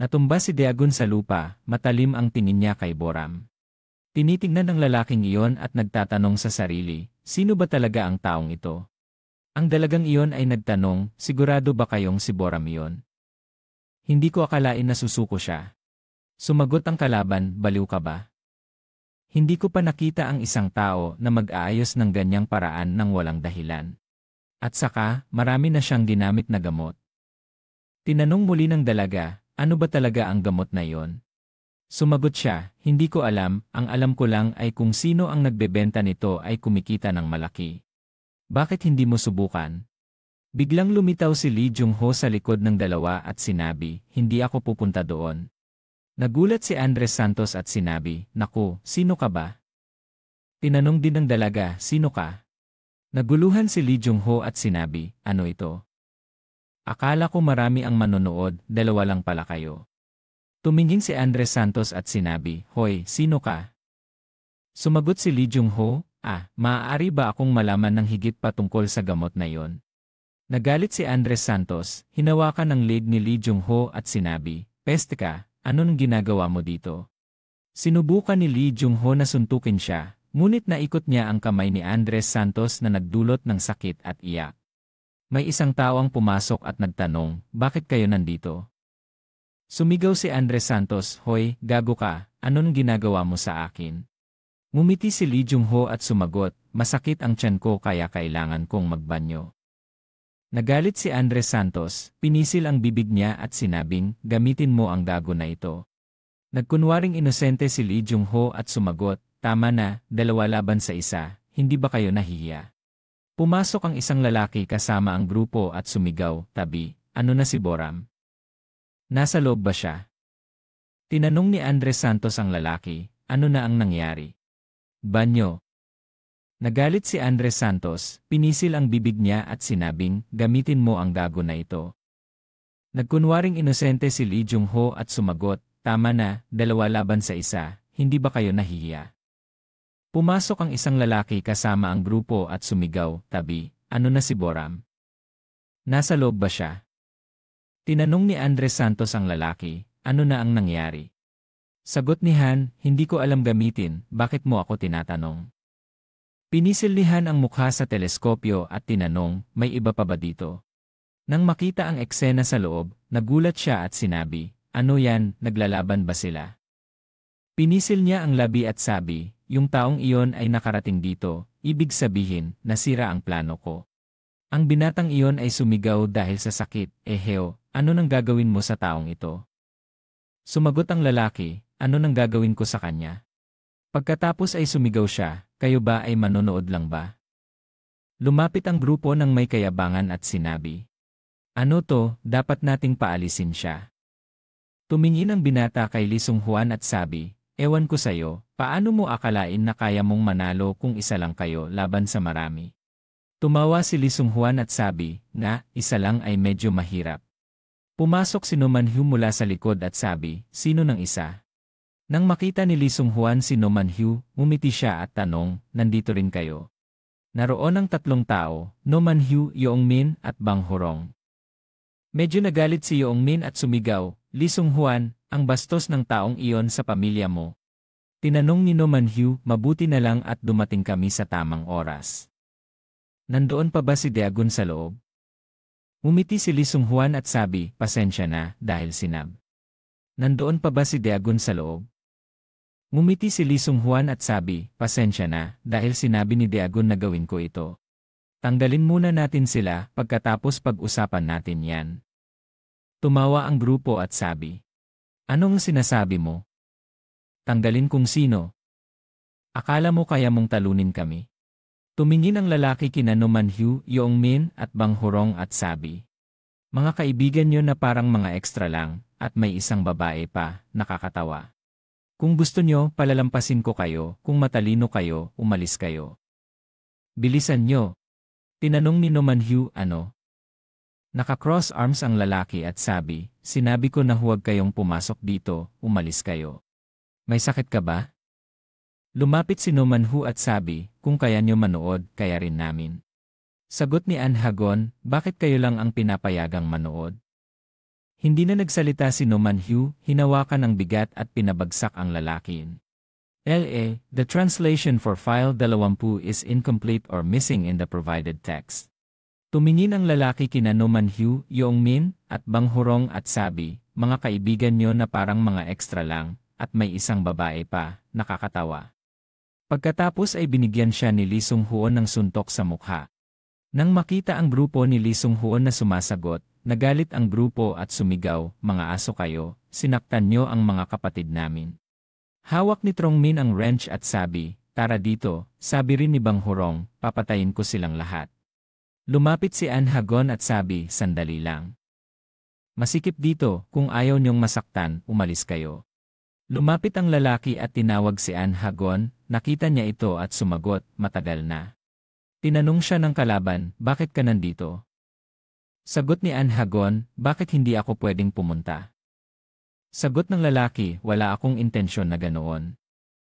Natumba si Dagon sa lupa, matalim ang tingin niya kay Boram. Tinitingnan ng lalaking iyon at nagtatanong sa sarili, sino ba talaga ang taong ito? Ang dalagang iyon ay nagtanong, sigurado ba kayong si Boram iyon? Hindi ko akalain na susuko siya. Sumagot ang kalaban, baliw ka ba? Hindi ko pa nakita ang isang tao na mag-aayos ng ganyang paraan ng walang dahilan. At saka, marami na siyang ginamit na gamot. Tinanong muli ng dalaga, ano ba talaga ang gamot na iyon? Sumagot siya, hindi ko alam, ang alam ko lang ay kung sino ang nagbebenta nito ay kumikita ng malaki. Bakit hindi mo subukan? Biglang lumitaw si Lee Jung-ho sa likod ng dalawa at sinabi, hindi ako pupunta doon. Nagulat si Andres Santos at sinabi, naku, sino ka ba? Tinanong din ng dalaga, sino ka? Naguluhan si Lee Jung-ho at sinabi, ano ito? Akala ko marami ang manonood, dalawa lang pala kayo. Tumingin si Andres Santos at sinabi, hoy, sino ka? Sumagot si Lee Jung-ho, maaari ba akong malaman ng higit pa tungkol sa gamot na yon? Nagalit si Andres Santos, hinawakan ang leg ni Lee Jung-ho at sinabi, peste ka, anong ginagawa mo dito? Sinubukan ni Lee Jung-ho na suntukin siya. Ngunit naikot niya ang kamay ni Andres Santos na nagdulot ng sakit at iyak. May isang tao ang pumasok at nagtanong, bakit kayo nandito? Sumigaw si Andres Santos, hoy, gago ka, anong ginagawa mo sa akin? Ngumiti si Lee Jung-ho at sumagot, masakit ang tiyan ko kaya kailangan kong magbanyo. Nagalit si Andres Santos, pinisil ang bibig niya at sinabing, gamitin mo ang gago na ito. Nagkunwaring inosente si Lee Jung-ho at sumagot, tama na, 2 laban sa 1, hindi ba kayo nahihiya? Pumasok ang isang lalaki kasama ang grupo at sumigaw, tabi, ano na si Boram? Nasa loob ba siya? Tinanong ni Andres Santos ang lalaki, ano na ang nangyari? Banyo. Nagalit si Andres Santos, pinisil ang bibig niya at sinabing, gamitin mo ang gago na ito. Nagkunwaring inosente si Lee Jung-ho at sumagot, tama na, 2 laban sa 1, hindi ba kayo nahihiya? Pumasok ang isang lalaki kasama ang grupo at sumigaw, tabi, ano na si Boram? Nasa loob ba siya? Tinanong ni Andres Santos ang lalaki, ano na ang nangyari? Sagot ni Han, hindi ko alam gamitin, bakit mo ako tinatanong? Pinisil ni Han ang mukha sa teleskopyo at tinanong, may iba pa ba dito? Nang makita ang eksena sa loob, nagulat siya at sinabi, ano yan, naglalaban ba sila? Pinisil niya ang labi at sabi, yung taong iyon ay nakarating dito, ibig sabihin, nasira ang plano ko. Ang binatang iyon ay sumigaw dahil sa sakit, eheo, ano nang gagawin mo sa taong ito? Sumagot ang lalaki, ano nang gagawin ko sa kanya? Pagkatapos ay sumigaw siya, kayo ba ay manonood lang ba? Lumapit ang grupo ng may kayabangan at sinabi, ano to, dapat nating paalisin siya. Tumingin ang binata kay Lee Sung-hwan at sabi, ewan ko sayo, paano mo akalain na kaya mong manalo kung isa lang kayo laban sa marami? Tumawa si Lee Sung-hwan at sabi, nga, isa lang ay medyo mahirap. Pumasok si No Man-hyu mula sa likod at sabi, sino ng isa? Nang makita ni Lee Sung-hwan si No Man-hyu, umiti siya at tanong, nandito rin kayo? Naroon ang 3 tao, No Man-hyu, Yeong-min at Bang Horong. Medyo nagalit si Yeong-min at sumigaw, Lee Sung-hwan, ang bastos ng taong iyon sa pamilya mo. Tinanong ni No Man-hyu, mabuti na lang at dumating kami sa tamang oras. Nandoon pa ba si Dagon sa loob? Umiti si Lee Sung-hwan at sabi, pasensya na, dahil sinab. Nandoon pa ba si Dagon sa loob? Ngumiti si Lee Sung-hwan at sabi, pasensya na, dahil sinabi ni Dagon na gawin ko ito. Tanggalin muna natin sila, pagkatapos pag-usapan natin yan. Tumawa ang grupo at sabi, anong sinasabi mo? Tanggalin kung sino? Akala mo kaya mong talunin kami? Tumingin ang lalaki kina No Man-hyu, Yeong-min at Bang Horong at sabi, Mga kaibigan nyo na parang mga extra lang, at may isang babae pa, nakakatawa. Kung gusto nyo, palalampasin ko kayo, kung matalino kayo, umalis kayo. Bilisan nyo. Tinanong ni Nomanhu, ano? Naka-cross arms ang lalaki at sabi, sinabi ko na huwag kayong pumasok dito, umalis kayo. May sakit ka ba? Lumapit si Nomanhu at sabi, kung kaya nyo manood, kaya rin namin. Sagot ni Anhagon, bakit kayo lang ang pinapayagang manood? Hindi na nagsalita si Nomanhu, hinawakan ang bigat at pinabagsak ang lalaki. The translation for file 20 is incomplete or missing in the provided text. Tumingin ang lalaki kina Nomanhu, Yongmin, at Banghurong at sabi, mga kaibigan nyo na parang mga extra lang, at may isang babae pa, nakakatawa. Pagkatapos ay binigyan siya ni Lee Sung-hoon ng suntok sa mukha. Nang makita ang grupo ni Lee Sung-hoon na sumasagot, nagalit ang grupo at sumigaw, mga aso kayo, sinaktan nyo ang mga kapatid namin. Hawak ni Trongmin ang wrench at sabi, tara dito, sabi rin ni Banghurong, papatayin ko silang lahat. Lumapit si Anhagon at sabi, sandali lang. Masikip dito, kung ayaw niyong masaktan, umalis kayo. Lumapit ang lalaki at tinawag si Anhagon, nakita niya ito at sumagot, matagal na. Tinanong siya ng kalaban, bakit ka nandito? Sagot ni Anhagon, bakit hindi ako pwedeng pumunta? Sagot ng lalaki, wala akong intensyon na ganoon.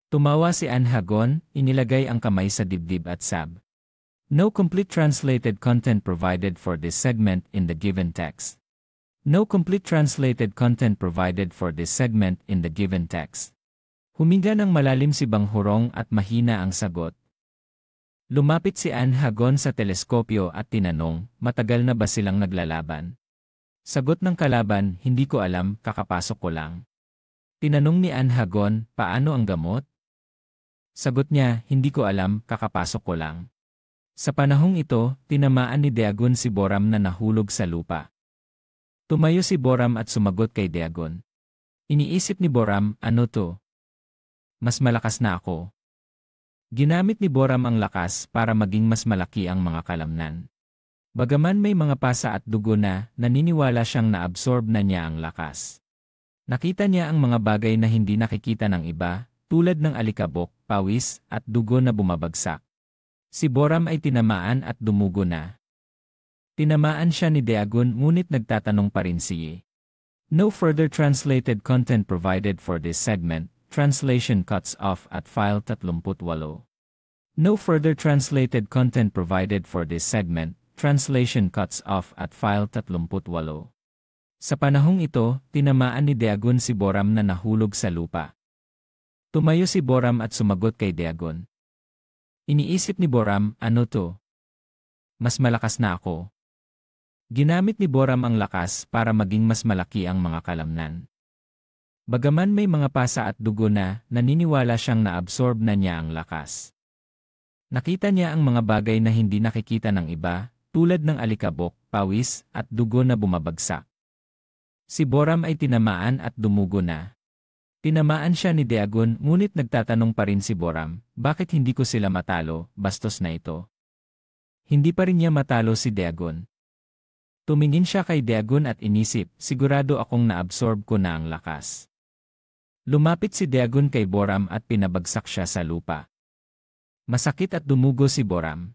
Tumawa si Anhagon, inilagay ang kamay sa dibdib at sab. No complete translated content provided for this segment in the given text. No complete translated content provided for this segment in the given text. Huminga ng malalim si Banghurong at mahina ang sagot. Lumapit si Anhagon sa teleskopyo at tinanong, matagal na ba silang naglalaban? Sagot ng kalaban, hindi ko alam, kakapasok ko lang. Tinanong ni Anhagon, paano ang gamot? Sagot niya, hindi ko alam, kakapasok ko lang. Sa panahong ito, tinamaan ni Dagon si Boram na nahulog sa lupa. Tumayo si Boram at sumagot kay Dagon. Iniisip ni Boram, ano to? Mas malakas na ako. Ginamit ni Boram ang lakas para maging mas malaki ang mga kalamnan. Bagaman may mga pasa at dugo na, naniniwala siyang naabsorb na niya ang lakas. Nakita niya ang mga bagay na hindi nakikita ng iba, tulad ng alikabok, pawis, at dugo na bumabagsak. Si Boram ay tinamaan at dumugo na. Tinamaan siya ni Dagon ngunit nagtatanong pa rin siya. No further translated content provided for this segment. Translation cuts off at file 38. No further translated content provided for this segment. Translation cuts off at file 38. Sa panahong ito, tinamaan ni Dagon si Boram na nahulog sa lupa. Tumayo si Boram at sumagot kay Dagon. Iniisip ni Boram, ano to? Mas malakas na ako. Ginamit ni Boram ang lakas para maging mas malaki ang mga kalamnan. Bagaman may mga pasa at dugo na, naniniwala siyang naabsorb na niya ang lakas. Nakita niya ang mga bagay na hindi nakikita ng iba, tulad ng alikabok, pawis, at dugo na bumabagsak. Si Boram ay tinamaan at dumugo na. Tinamaan siya ni Dagon ngunit nagtatanong pa rin si Boram, bakit hindi ko sila matalo, bastos na ito. Hindi pa rin niya matalo si Dagon. Tumingin siya kay Dagon at inisip, sigurado akong naabsorb ko na ang lakas. Lumapit si Dagon kay Boram at pinabagsak siya sa lupa. Masakit at dumugo si Boram.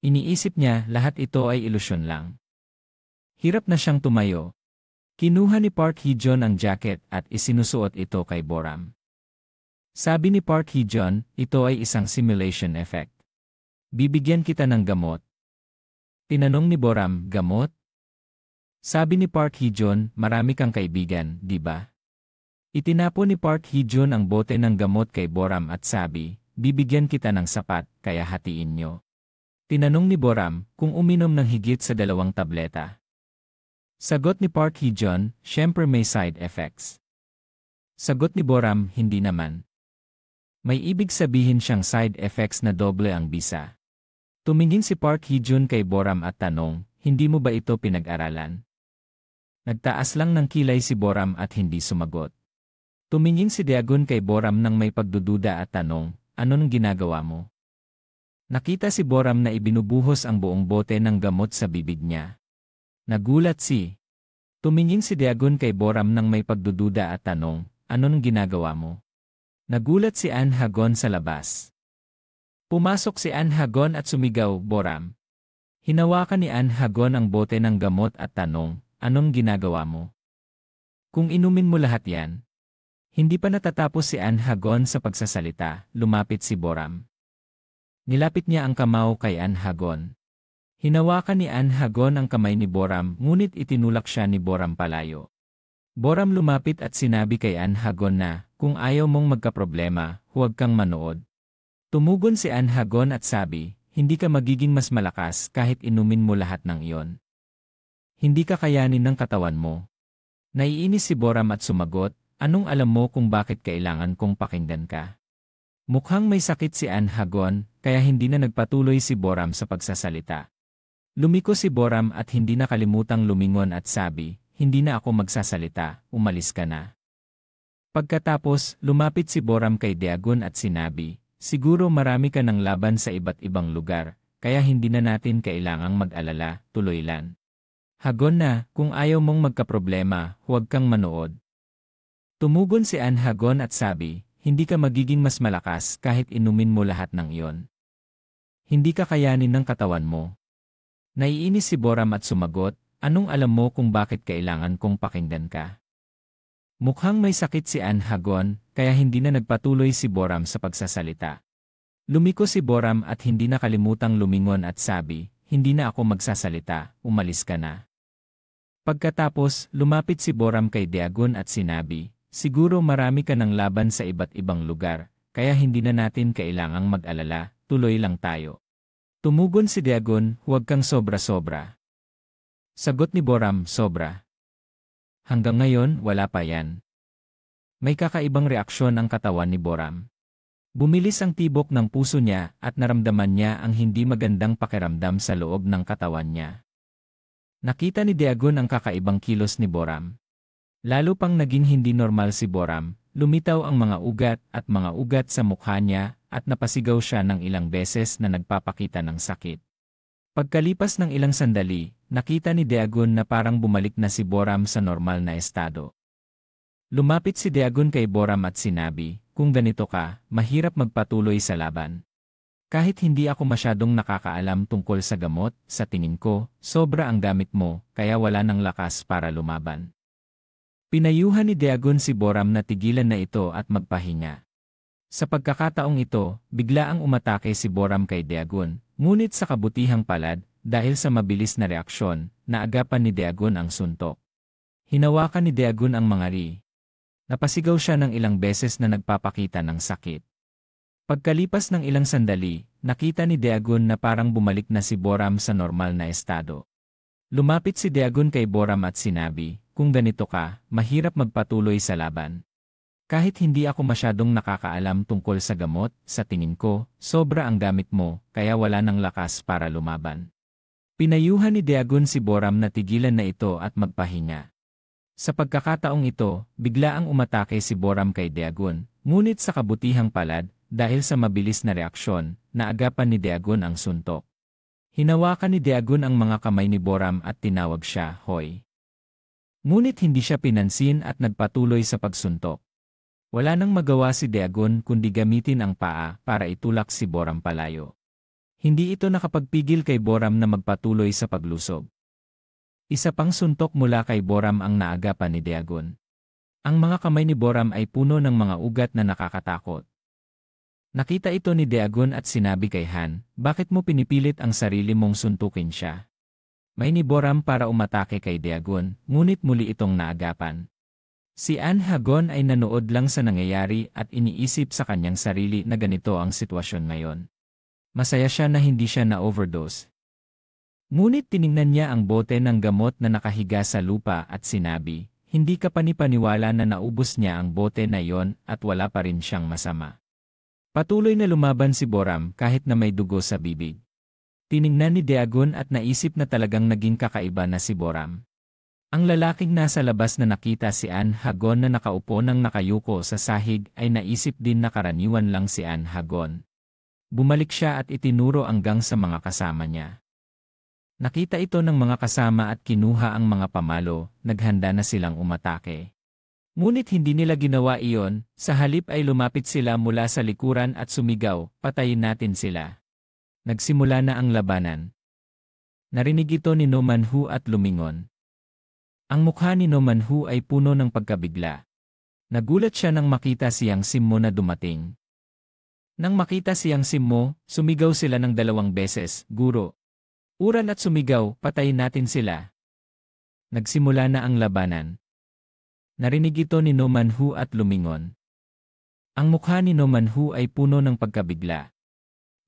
Iniisip niya lahat ito ay ilusyon lang. Hirap na siyang tumayo. Kinuha ni Park Hee-jeon ang jacket at isinusuot ito kay Boram. Sabi ni Park Hee-jeon, ito ay isang simulation effect. Bibigyan kita ng gamot. Tinanong ni Boram, gamot? Sabi ni Park Hee-jeon, marami kang kaibigan, di ba? Itinapon ni Park Hee-jeon ang bote ng gamot kay Boram at sabi, bibigyan kita ng sapat, kaya hatiin nyo. Tinanong ni Boram kung uminom ng higit sa 2 tableta. Sagot ni Park Hee-jeon, syempre may side effects. Sagot ni Boram, hindi naman. May ibig sabihin siyang side effects na doble ang bisa. Tumingin si Park Hee-jeon kay Boram at tanong, hindi mo ba ito pinag-aralan? Nagtaas lang ng kilay si Boram at hindi sumagot. Tumingin si Dagon kay Boram nang may pagdududa at tanong, ano nang ginagawa mo? Nakita si Boram na ibinubuhos ang buong bote ng gamot sa bibig niya. Nagulat si. Tumingin si Dagon kay Boram nang may pagdududa at tanong, anong ginagawa mo? Nagulat si Anhagon sa labas. Pumasok si Anhagon at sumigaw, Boram. Hinawakan ni Anhagon ang bote ng gamot at tanong, anong ginagawa mo? Kung inumin mo lahat yan. Hindi pa natatapos si Anhagon sa pagsasalita, lumapit si Boram. Nilapit niya ang kamao kay Anhagon. Hinawakan ni Anhagon ang kamay ni Boram ngunit itinulak siya ni Boram palayo. Boram lumapit at sinabi kay Anhagon na, kung ayaw mong magkaproblema, huwag kang manood. Tumugon si Anhagon at sabi, hindi ka magiging mas malakas kahit inumin mo lahat ng iyon. Hindi ka kayanin ng katawan mo. Naiinis si Boram at sumagot, anong alam mo kung bakit kailangan kong pakinggan ka? Mukhang may sakit si Anhagon, kaya hindi na nagpatuloy si Boram sa pagsasalita. Lumiko si Boram at hindi nakalimutang lumingon at sabi, hindi na ako magsasalita, umalis ka na. Pagkatapos, lumapit si Boram kay Dagon at sinabi, siguro marami ka ng laban sa iba't ibang lugar, kaya hindi na natin kailangang mag-alala, tuloy lang. Hagon na, kung ayaw mong magkaproblema, huwag kang manood. Tumugon si Anhagon at sabi, hindi ka magiging mas malakas kahit inumin mo lahat ng iyon. Hindi ka kayanin ng katawan mo. Naiinis si Boram at sumagot, anong alam mo kung bakit kailangan kong pakinggan ka? Mukhang may sakit si Anhagon, kaya hindi na nagpatuloy si Boram sa pagsasalita. Lumiko si Boram at hindi nakalimutang lumingon at sabi, hindi na ako magsasalita, umalis ka na. Pagkatapos, lumapit si Boram kay Dagon at sinabi, siguro marami ka ng laban sa iba't ibang lugar, kaya hindi na natin kailangang mag-alala, tuloy lang tayo. Tumugon si Dagon, huwag kang sobra-sobra. Sagot ni Boram, sobra. Hanggang ngayon, wala pa yan. May kakaibang reaksyon ang katawan ni Boram. Bumilis ang tibok ng puso niya at naramdaman niya ang hindi magandang pakiramdam sa loob ng katawan niya. Nakita ni Dagon ang kakaibang kilos ni Boram. Lalo pang naging hindi normal si Boram, lumitaw ang mga ugat at mga ugat sa mukha niya at napasigaw siya ng ilang beses na nagpapakita ng sakit. Pagkalipas ng ilang sandali, nakita ni Dagon na parang bumalik na si Boram sa normal na estado. Lumapit si Dagon kay Boram at sinabi, kung ganito ka, mahirap magpatuloy sa laban. Kahit hindi ako masyadong nakakaalam tungkol sa gamot, sa tingin ko, sobra ang gamit mo, kaya wala nang lakas para lumaban. Pinayuhan ni Dagon si Boram na tigilan na ito at magpahinga. Sa pagkakataong ito, bigla ang umatake si Boram kay Dagon, ngunit sa kabutihang palad, dahil sa mabilis na reaksyon, naagapan ni Dagon ang suntok. Hinawakan ni Dagon ang mga ri. Napasigaw siya ng ilang beses na nagpapakita ng sakit. Pagkalipas ng ilang sandali, nakita ni Dagon na parang bumalik na si Boram sa normal na estado. Lumapit si Dagon kay Boram at sinabi, kung ganito ka, mahirap magpatuloy sa laban. Kahit hindi ako masyadong nakakaalam tungkol sa gamot, sa tingin ko, sobra ang gamit mo, kaya wala nang lakas para lumaban. Pinayuhan ni Dagon si Boram na tigilan na ito at magpahinga. Sa pagkakataong ito, bigla ang umatake si Boram kay Dagon, ngunit sa kabutihang palad, dahil sa mabilis na reaksyon, naagapan ni Dagon ang suntok. Hinawakan ni Dagon ang mga kamay ni Boram at tinawag siya, Hoy. Ngunit hindi siya pinansin at nagpatuloy sa pagsuntok. Wala nang magawa si Dagon kundi gamitin ang paa para itulak si Boram palayo. Hindi ito nakapagpigil kay Boram na magpatuloy sa paglusog. Isa pang suntok mula kay Boram ang naagapan ni Dagon. Ang mga kamay ni Boram ay puno ng mga ugat na nakakatakot. Nakita ito ni Dagon at sinabi kay Han, bakit mo pinipilit ang sarili mong suntukin siya? May ni Boram para umatake kay Dagon, ngunit muli itong naagapan. Si Anhagon ay nanood lang sa nangyayari at iniisip sa kanyang sarili na ganito ang sitwasyon ngayon. Masaya siya na hindi siya na-overdose. Ngunit tiningnan niya ang bote ng gamot na nakahiga sa lupa at sinabi, hindi ka panipaniwala na naubos niya ang bote na iyon at wala pa rin siyang masama. Patuloy na lumaban si Boram kahit na may dugo sa bibig. Tiningnan ni Dagon at naisip na talagang naging kakaiba na si Boram. Ang lalaking nasa labas na nakita si Anhagon na nakaupo ng nakayuko sa sahig ay naisip din na karaniwan lang si Anhagon. Bumalik siya at itinuro hanggang sa mga kasama niya. Nakita ito ng mga kasama at kinuha ang mga pamalo, naghanda na silang umatake. Ngunit hindi nila ginawa iyon, sa halip ay lumapit sila mula sa likuran at sumigaw, "Patayin natin sila." Nagsimula na ang labanan. Narinig ito ni No Manhu at lumingon. Ang mukha ni No Manhu ay puno ng pagkabigla. Nagulat siya nang makita si Yang Simmo na dumating. Nang makita si Yang Simmo, sumigaw sila ng 2 beses, "Guro!" Ural at sumigaw, "Patayin natin sila." Nagsimula na ang labanan. Narinig ito ni No Manhu at lumingon. Ang mukha ni No Manhu ay puno ng pagkabigla.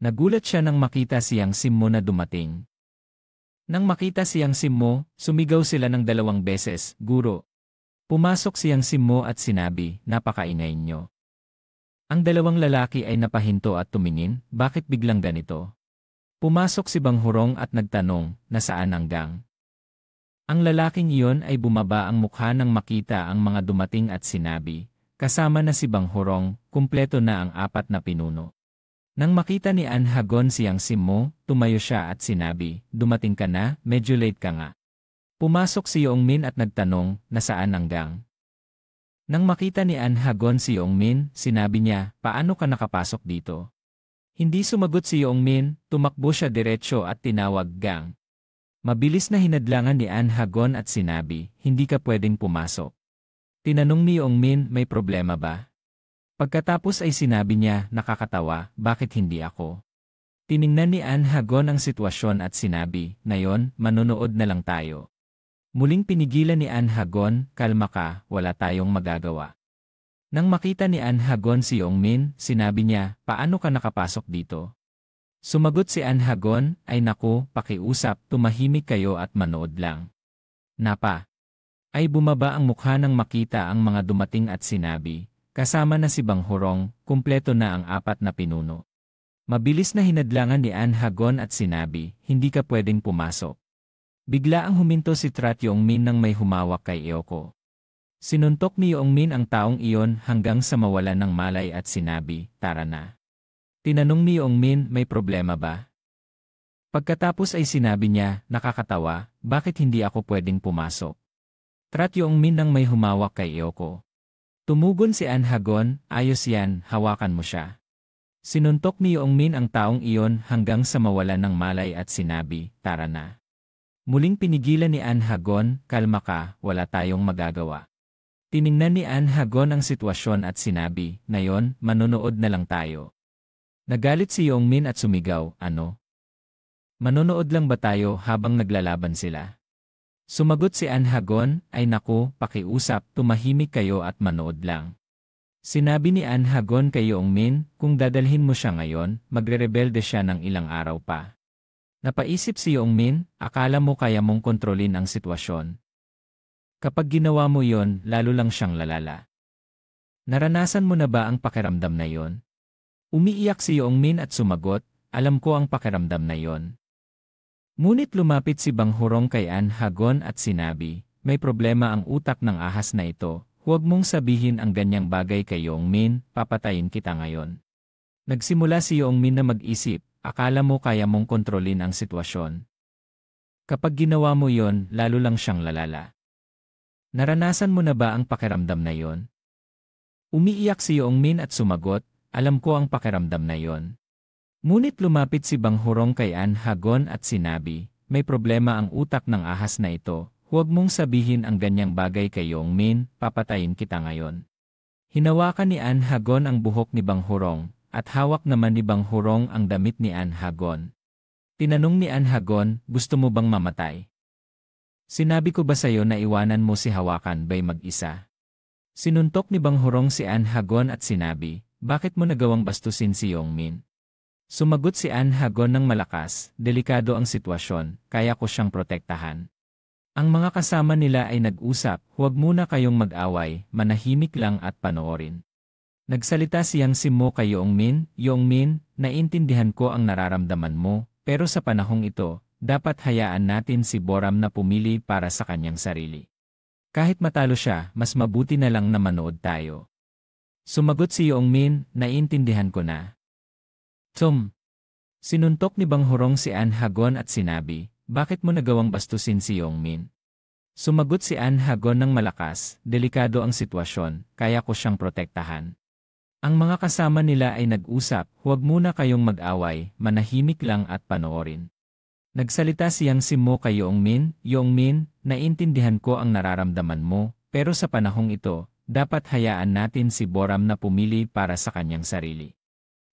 Nagulat siya nang makita si Yang Simmo na dumating. Nang makita si Yang Simmo, sumigaw sila ng 2 beses, "Guro!" Pumasok si Yang Simmo at sinabi, "Napakaingay niyo." Ang 2 lalaki ay napahinto at tumingin, bakit biglang ganito? Pumasok si Bang Hurong at nagtanong, "Nasaan ang gang?" Ang lalaking iyon ay bumaba ang mukha nang makita ang mga dumating at sinabi, kasama na si Bang Hurong, kumpleto na ang 4 na pinuno. Nang makita ni An Hagon si Yang Simmo, tumayo siya at sinabi, "Dumating ka na, medyo late ka nga." Pumasok si Yongmin at nagtanong, "Nasaan ang gang?" Nang makita ni An Hagon si Yongmin, sinabi niya, "Paano ka nakapasok dito?" Hindi sumagot si Yongmin, tumakbo siya diretsyo at tinawag, "Gang." Mabilis na hinadlangan ni An Hagon at sinabi, "Hindi ka pwedeng pumasok." Tinanong ni Yongmin, "May problema ba?" Pagkatapos ay sinabi niya, "Nakakatawa, bakit hindi ako?" Tiningnan ni An Hagon ang sitwasyon at sinabi, "Ngayon, manonood na lang tayo." Muling pinigilan ni An Hagon, "Kalma ka, wala tayong magagawa." Nang makita ni An Hagon si Yongmin, sinabi niya, "Paano ka nakapasok dito?" Sumagot si An Hagon, "Ay naku, pakiusap, tumahimik kayo at manood lang." Napa. Ay bumaba ang mukha nang makita ang mga dumating at sinabi, kasama na si Bang Hurong, kumpleto na ang 4 na pinuno. Mabilis na hinadlangan ni An Hagon at sinabi, "Hindi ka pwedeng pumasok." Bigla ang huminto si Trat Yongmin nang may humawak kay Eoko. Sinuntok ni Yongmin ang taong iyon hanggang sa mawalan ng malay at sinabi, "Tara na." Tinanong ni Yongmin, "May problema ba?" Pagkatapos ay sinabi niya, "Nakakatawa, bakit hindi ako pwedeng pumasok?" Trat Yongmin nang may humawak kay Eoko. Tumugon si An Hagon, "Ayos yan, hawakan mo siya." Sinuntok ni Yongmin ang taong iyon hanggang sa mawalan ng malay at sinabi, "Tara na." Muling pinigilan ni An Hagon, "Kalma ka, wala tayong magagawa." Tiningnan ni An Hagon ang sitwasyon at sinabi, "Ngayon, manonood na lang tayo." Nagalit si Yongmin at sumigaw, "Ano? Manonood lang ba tayo habang naglalaban sila?" Sumagot si An Hagon, "Ay naku, pakiusap, tumahimik kayo at manood lang." Sinabi ni An Hagon kay Yongmin, "Kung dadalhin mo siya ngayon, magrerebelde siya ng ilang araw pa." Napaisip si Yongmin, akala mo kaya mong kontrolin ang sitwasyon. Kapag ginawa mo yon, lalo lang siyang lalala. Naranasan mo na ba ang pakiramdam na yon? Umiiyak si Yongmin at sumagot, "Alam ko ang pakiramdam na yon." Ngunit lumapit si Bang Hurong kay An Hagon at sinabi, "May problema ang utak ng ahas na ito, huwag mong sabihin ang ganyang bagay kay Yongmin, papatayin kita ngayon." Nagsimula si Yongmin na mag-isip, akala mo kaya mong kontrolin ang sitwasyon. Kapag ginawa mo yon, lalo lang siyang lalala. Naranasan mo na ba ang pakiramdam na yon? Umiiyak si Yongmin at sumagot, "Alam ko ang pakiramdam na yon." Ngunit lumapit si Bang Hurong kay An Hagon at sinabi, "May problema ang utak ng ahas na ito, huwag mong sabihin ang ganyang bagay kay Yongmin, papatayin kita ngayon." Hinawakan ni An Hagon ang buhok ni Bang Hurong, at hawak naman ni Bang Hurong ang damit ni An Hagon. Tinanong ni An Hagon, "Gusto mo bang mamatay? Sinabi ko ba sa'yo na iwanan mo si Hawakan Bay mag-isa?" Sinuntok ni Bang Hurong si An Hagon at sinabi, "Bakit mo nagawang bastusin si Yongmin?" Sumagot si An Hagon ng malakas, "Delikado ang sitwasyon, kaya ko siyang protektahan." Ang mga kasama nila ay nag-usap, "Huwag muna kayong mag-away, manahimik lang at panoorin." Nagsalita si Yang Simmo kay Yongmin, "Yongmin, naiintindihan ko ang nararamdaman mo, pero sa panahong ito, dapat hayaan natin si Boram na pumili para sa kanyang sarili. Kahit matalo siya, mas mabuti na lang na manood tayo." Sumagot si Yongmin, "Naiintindihan ko na." Sinuntok ni Bang Hurong si An Hagon at sinabi, Bakit mo nagawang bastusin si Yongmin? Sumagot si An Ha-gon ng malakas, delikado ang sitwasyon, kaya ko siyang protektahan. Ang mga kasama nila ay nag-usap, huwag muna kayong mag-away, manahimik lang at panoorin. Nagsalita siyang si Mo kay Yongmin, Yongmin, naiintindihan ko ang nararamdaman mo, pero sa panahong ito, dapat hayaan natin si Boram na pumili para sa kanyang sarili.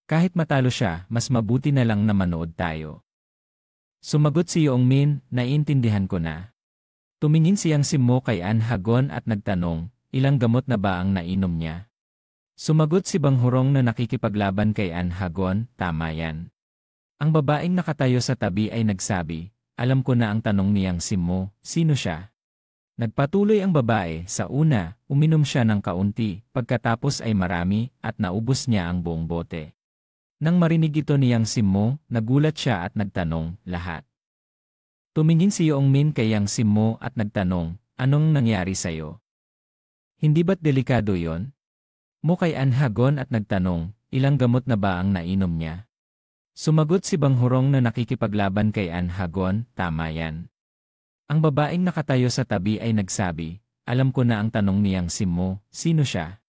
Kahit matalo siya, mas mabuti na lang na manood tayo. Sumagot si Yongmin, naiintindihan ko na. Tumingin siyang si Mo kay An Ha-gon at nagtanong, ilang gamot na ba ang nainom niya? Sumagot si Bang Hurong na nakikipaglaban kay An Ha-gon, tama yan. Ang babaeng nakatayo sa tabi ay nagsabi, alam ko na ang tanong niyang si Mo, sino siya? Nagpatuloy ang babae, sa una, uminom siya ng kaunti, pagkatapos ay marami, at naubos niya ang buong bote. Nang marinig ito niyang si Mo, nagulat siya at nagtanong, lahat. Tumingin si Yongmin kay Yang si Mo at nagtanong, anong nangyari sa'yo? Hindi ba't delikado yon? Mo kay An Ha-gon at nagtanong, ilang gamot na ba ang nainom niya? Sumagot si Bang Hurong na nakikipaglaban kay An Ha-gon, tama yan. Ang babaeng nakatayo sa tabi ay nagsabi, alam ko na ang tanong niyang si Mo, sino siya?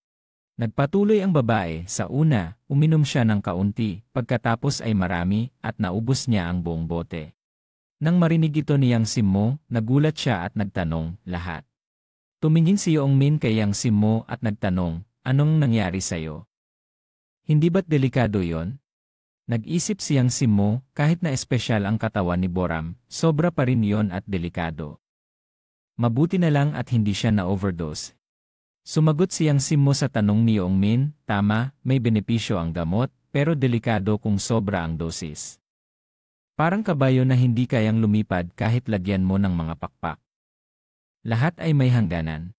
Nagpatuloy ang babae, sa una, uminom siya ng kaunti, pagkatapos ay marami, at naubos niya ang buong bote. Nang marinig ito niyang si Mo, nagulat siya at nagtanong, lahat. Tumingin si Yongmin kay Yang si Mo at nagtanong, anong nangyari sa'yo? Hindi ba't delikado yon? Nag-isip siyang si Mo, kahit na espesyal ang katawan ni Boram, sobra pa rin yon at delikado. Mabuti na lang at hindi siya na-overdose. Sumagot siyang si Mo sa tanong ni Yongmin, tama, may benepisyo ang gamot, pero delikado kung sobra ang dosis. Parang kabayo na hindi kayang lumipad kahit lagyan mo ng mga pakpak. Lahat ay may hangganan.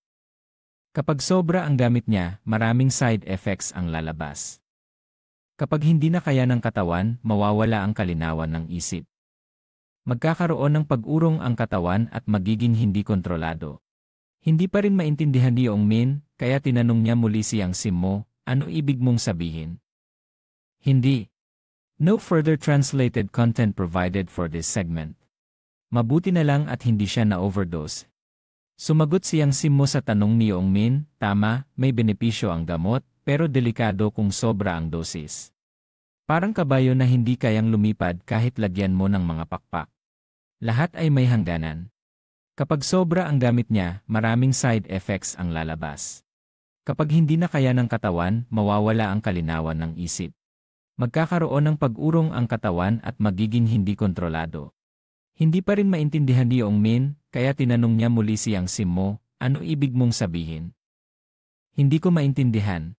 Kapag sobra ang gamit niya, maraming side effects ang lalabas. Kapag hindi na kaya ng katawan, mawawala ang kalinawan ng isip. Magkakaroon ng pag-urong ang katawan at magiging hindi kontrolado. Hindi pa rin maintindihan ni Yongmin, kaya tinanong niya muli siyang si Mo, ano ibig mong sabihin? Hindi. No further translated content provided for this segment. Mabuti na lang at hindi siya na-overdose. Sumagot siyang si Mo sa tanong ni Yongmin, tama, may benepisyo ang gamot, pero delikado kung sobra ang dosis. Parang kabayo na hindi kayang lumipad kahit lagyan mo ng mga pakpak. Lahat ay may hangganan. Kapag sobra ang gamit niya, maraming side effects ang lalabas. Kapag hindi na kaya ng katawan, mawawala ang kalinawan ng isip. Magkakaroon ng pag-urong ang katawan at magiging hindi kontrolado. Hindi pa rin maintindihan ni Yongmin, kaya tinanong niya muli siyang si Mo, ano ibig mong sabihin? Hindi ko maintindihan.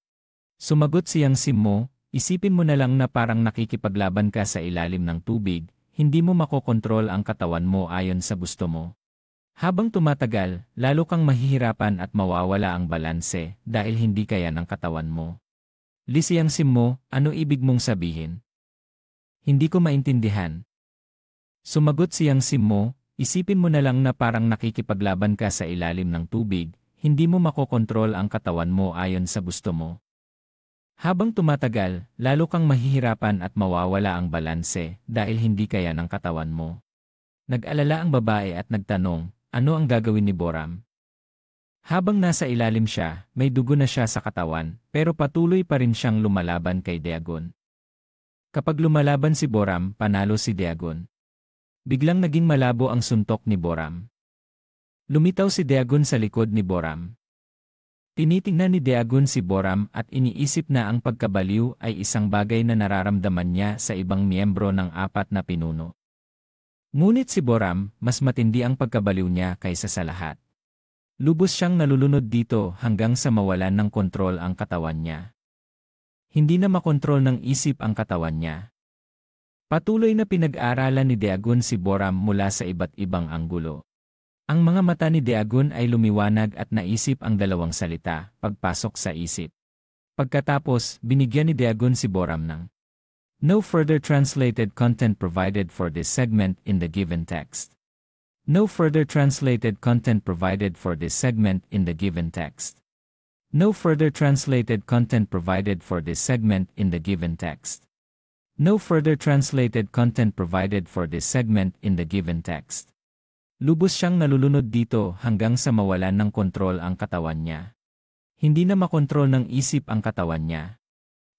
Sumagot siyang si Mo, isipin mo na lang na parang nakikipaglaban ka sa ilalim ng tubig, hindi mo makokontrol ang katawan mo ayon sa gusto mo. Habang tumatagal, lalo kang mahihirapan at mawawala ang balanse dahil hindi kaya ng katawan mo. Siyang si Mo, ano ibig mong sabihin? Hindi ko maintindihan. Sumagot siyang si Mo, isipin mo na lang na parang nakikipaglaban ka sa ilalim ng tubig, hindi mo makokontrol ang katawan mo ayon sa gusto mo. Habang tumatagal, lalo kang mahihirapan at mawawala ang balanse dahil hindi kaya ng katawan mo. Nag-alala ang babae at nagtanong, ano ang gagawin ni Boram? Habang nasa ilalim siya, may dugo na siya sa katawan, pero patuloy pa rin siyang lumalaban kay Dagon. Kapag lumalaban si Boram, panalo si Dagon. Biglang naging malabo ang suntok ni Boram. Lumitaw si Dagon sa likod ni Boram. Tinitingnan ni Dagon si Boram at iniisip na ang pagkabaliw ay isang bagay na nararamdaman niya sa ibang miyembro ng apat na pinuno. Ngunit si Boram, mas matindi ang pagkabaliw niya kaysa sa lahat. Lubos siyang nalulunod dito hanggang sa mawalan ng kontrol ang katawan niya. Hindi na makontrol ng isip ang katawan niya. Patuloy na pinag-aaralan ni Dagon si Boram mula sa iba't ibang anggulo. Ang mga mata ni Dagon ay lumiwanag at naisip ang dalawang salita, pagpasok sa isip. Pagkatapos, binigyan ni Dagon si Boram ng no further translated content provided for this segment in the given text. No further translated content provided for this segment in the given text. No further translated content provided for this segment in the given text. No further translated content provided for this segment in the given text. Lubos siyang nalulunod dito hanggang sa mawalan ng kontrol ang katawan niya. Hindi na makontrol ng isip ang katawan niya.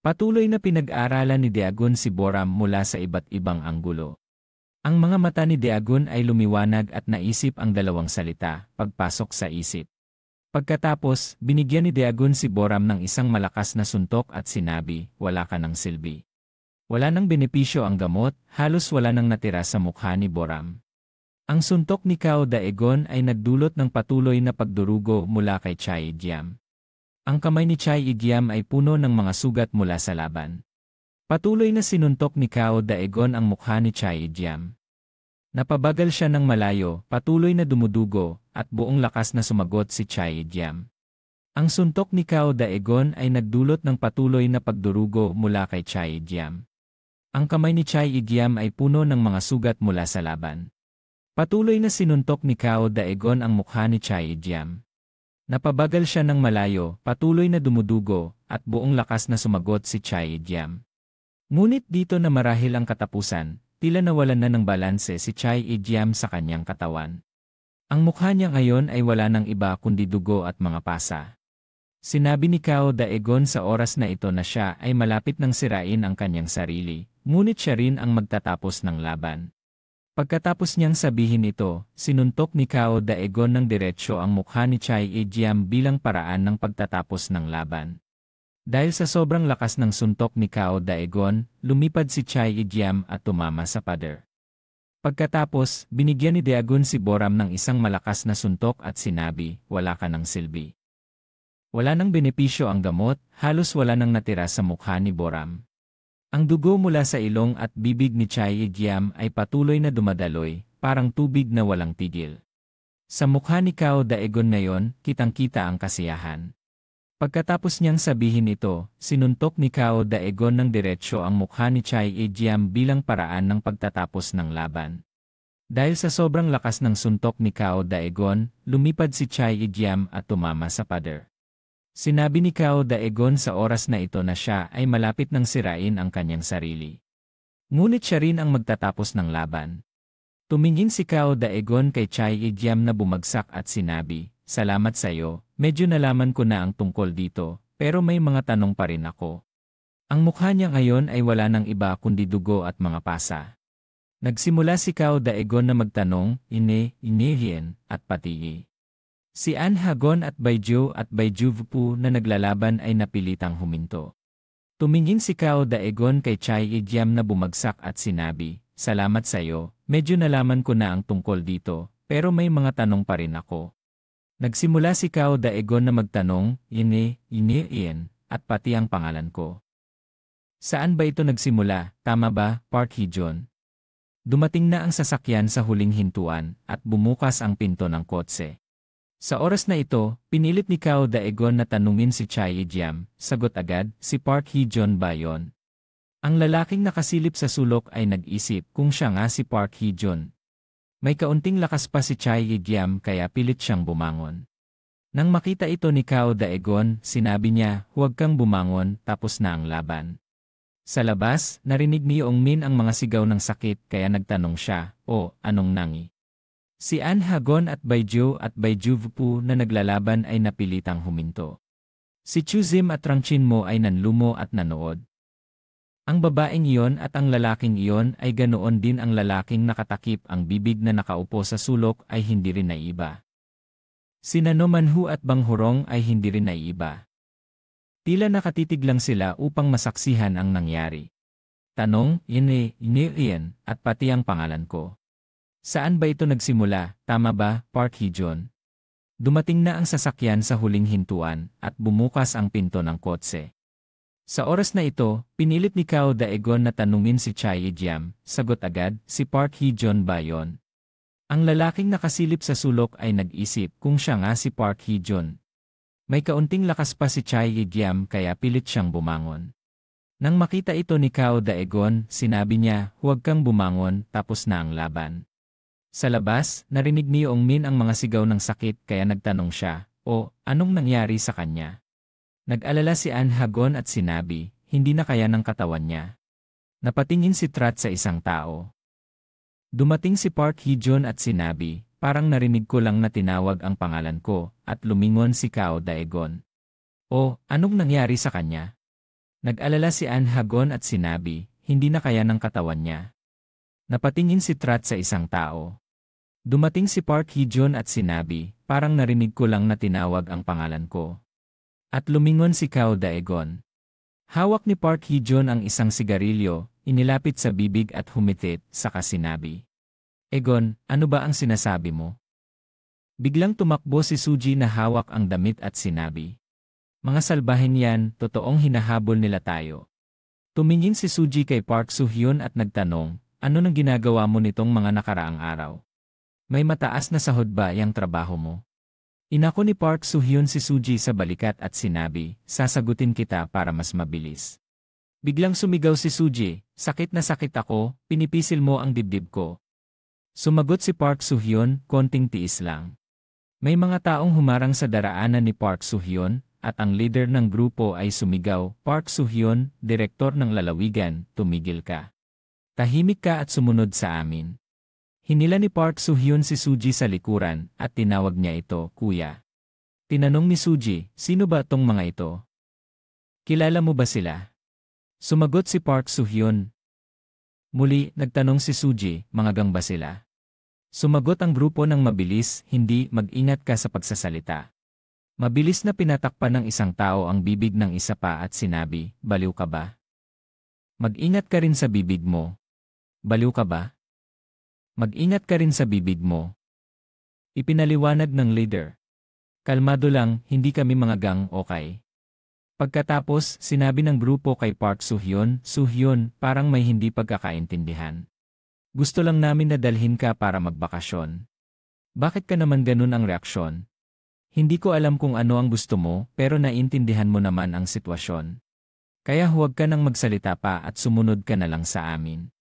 Patuloy na pinag-aaralan ni Dagon si Boram mula sa iba't ibang anggulo. Ang mga mata ni Dagon ay lumiwanag at naisip ang dalawang salita, pagpasok sa isip. Pagkatapos, binigyan ni Dagon si Boram ng isang malakas na suntok at sinabi, wala ka ng silbi. Wala nang benepisyo ang gamot, halos wala nang natira sa mukha ni Boram. Ang suntok ni Cao Daegon ay nagdulot ng patuloy na pagdurugo mula kay Chai Igyam. Ang kamay ni Chai Igyam ay puno ng mga sugat mula sa laban. Patuloy na sinuntok ni Cao Daegon ang mukha ni Chai Igyam. Napabagal siya ng malayo, patuloy na dumudugo, at buong lakas na sumagot si Chai Igyam. Ang suntok ni Cao Daegon ay nagdulot ng patuloy na pagdurugo mula kay Chai Igyam. Ang kamay ni Chai Igyam ay puno ng mga sugat mula sa laban. Patuloy na sinuntok ni Cao Daegon ang mukha ni Chai Igyam. Napabagal siya ng malayo, patuloy na dumudugo, at buong lakas na sumagot si Chai Igyam. Ngunit dito na marahil ang katapusan, tila nawalan na ng balanse si Chai Igyam sa kanyang katawan. Ang mukha niya ngayon ay wala ng iba kundi dugo at mga pasa. Sinabi ni Cao Daegon sa oras na ito na siya ay malapit nang sirain ang kanyang sarili, ngunit siya rin ang magtatapos ng laban. Pagkatapos niyang sabihin ito, sinuntok ni Cao Daegon ng diretsyo ang mukha ni Chai Igyam bilang paraan ng pagtatapos ng laban. Dahil sa sobrang lakas ng suntok ni Cao Daegon, lumipad si Chai Igyam at tumama sa pader. Pagkatapos, binigyan ni Dagon si Boram ng isang malakas na suntok at sinabi, wala ka ng silbi. Wala nang benepisyo ang gamot, halos wala nang natira sa mukha ni Boram. Ang dugo mula sa ilong at bibig ni Chai Igyam ay patuloy na dumadaloy, parang tubig na walang tigil. Sa mukha ni Cao Daegon ngayon, kitang-kita ang kasiyahan. Pagkatapos niyang sabihin ito, sinuntok ni Cao Daegon ng diretsyo ang mukha ni Chai Igyam bilang paraan ng pagtatapos ng laban. Dahil sa sobrang lakas ng suntok ni Cao Daegon, lumipad si Chai Igyam at tumama sa pader. Sinabi ni Cao Daegon sa oras na ito na siya ay malapit nang sirain ang kanyang sarili. Ngunit siya rin ang magtatapos ng laban. Tumingin si Cao Daegon kay Chai Igyam na bumagsak at sinabi, salamat sa iyo, medyo nalaman ko na ang tungkol dito, pero may mga tanong pa rin ako. Ang mukha niya ngayon ay wala ng iba kundi dugo at mga pasa. Nagsimula si Cao Daegon na magtanong, Hien, at Patii. Si An Hagon at Baijiu at Baijiu na naglalaban ay napilitang huminto. Tumingin si Cao Daegon kay Chai Igyam na bumagsak at sinabi, salamat sa iyo, medyo nalaman ko na ang tungkol dito, pero may mga tanong pa rin ako. Nagsimula si Cao Daegon na magtanong, Ien, at pati ang pangalan ko. Saan ba ito nagsimula, tama ba, Park Hee-jun? Dumating na ang sasakyan sa huling hintuan, at bumukas ang pinto ng kotse. Sa oras na ito, pinilit ni Cao Daegon na tanungin si Chai Igyam, sagot agad, si Park Hee-jun ba yon? Ang lalaking nakasilip sa sulok ay nag-isip kung siya nga si Park Hee-jun. May kaunting lakas pa si Chai Igyam kaya pilit siyang bumangon. Nang makita ito ni Cao Daegon, sinabi niya, huwag kang bumangon, tapos na ang laban. Sa labas, narinig ni Ongmin ang mga sigaw ng sakit kaya nagtanong siya, anong nangi? Si An Hagon at Baijiu na naglalaban ay napilitang huminto. Si Chuzim at Rangchin mo ay nanlumo at nanood. Ang babaeng iyon at ang lalaking iyon ay ganoon din ang lalaking nakatakip ang bibig na nakaupo sa sulok ay hindi rin naiiba. Si Nanomanhu at Banghurong ay hindi rin naiiba. Tila nakatitig lang sila upang masaksihan ang nangyari. Tanong, Ien, at pati ang pangalan ko. Saan ba ito nagsimula, tama ba, Park Hee-jun? Dumating na ang sasakyan sa huling hintuan at bumukas ang pinto ng kotse. Sa oras na ito, pinilit ni Cao Daegon na tanungin si Chai Igyam, sagot agad, si Park Hee-jun ba yon? Ang lalaking nakasilip sa sulok ay nag-isip kung siya nga si Park Hee-jun. May kaunting lakas pa si Chai Igyam kaya pilit siyang bumangon. Nang makita ito ni Cao Daegon, sinabi niya, huwag kang bumangon, tapos na ang laban. Sa labas, narinig ni Ongmin ang mga sigaw ng sakit kaya nagtanong siya, anong nangyari sa kanya? Nag-alala si An Hagon at sinabi, hindi na kaya ng katawan niya. Napatingin si Trat sa isang tao. Dumating si Park Hee-jun at sinabi, parang narinig ko lang na tinawag ang pangalan ko, at lumingon si Kao Daegon. O, anong nangyari sa kanya? Nag-alala si An Hagon at sinabi, hindi na kaya ng katawan niya. Napatingin si Trat sa isang tao. Dumating si Park Hee-jun at sinabi, parang narinig ko lang na tinawag ang pangalan ko. At lumingon si Kao Daegon. Hawak ni Park Hee-jun ang isang sigarilyo, inilapit sa bibig at humitit, saka sinabi. Egon, ano ba ang sinasabi mo? Biglang tumakbo si Suji na hawak ang damit at sinabi. Mga salbahin yan, totoong hinahabol nila tayo. Tumingin si Suji kay Park Soo-hyun at nagtanong, ano nang ginagawa mo nitong mga nakaraang araw? May mataas na sahod ba yang trabaho mo? Inako ni Park Soo-hyun si Suji sa balikat at sinabi, sasagutin kita para mas mabilis. Biglang sumigaw si Suji, sakit na sakit ako, pinipisil mo ang dibdib ko. Sumagot si Park Soo-hyun, konting tiis lang. May mga taong humarang sa daraanan ni Park Soo-hyun, at ang leader ng grupo ay sumigaw, Park Soo-hyun, direktor ng lalawigan, tumigil ka. Tahimik ka at sumunod sa amin. Hinila ni Park Soo-hyun si Suji sa likuran at tinawag niya ito, kuya. Tinanong ni Suji, sino ba tong mga ito? Kilala mo ba sila? Sumagot si Park Soo-hyun. Muli, nagtanong si Suji, mga gang ba sila? Sumagot ang grupo ng mabilis, hindi, mag-ingat ka sa pagsasalita. Mabilis na pinatakpan ng isang tao ang bibig ng isa pa at sinabi, baliw ka ba? Mag-ingat ka rin sa bibig mo. Baliw ka ba? Mag-ingat ka rin sa bibig mo. Ipinaliwanag ng leader. Kalmado lang, hindi kami mga gang, okay? Pagkatapos, sinabi ng grupo kay Park Soo-hyun, Soo-hyun, parang may hindi pagkakaintindihan. Gusto lang namin na dalhin ka para magbakasyon. Bakit ka naman ganun ang reaksyon? Hindi ko alam kung ano ang gusto mo, pero naintindihan mo naman ang sitwasyon. Kaya huwag ka nang magsalita pa at sumunod ka na lang sa amin.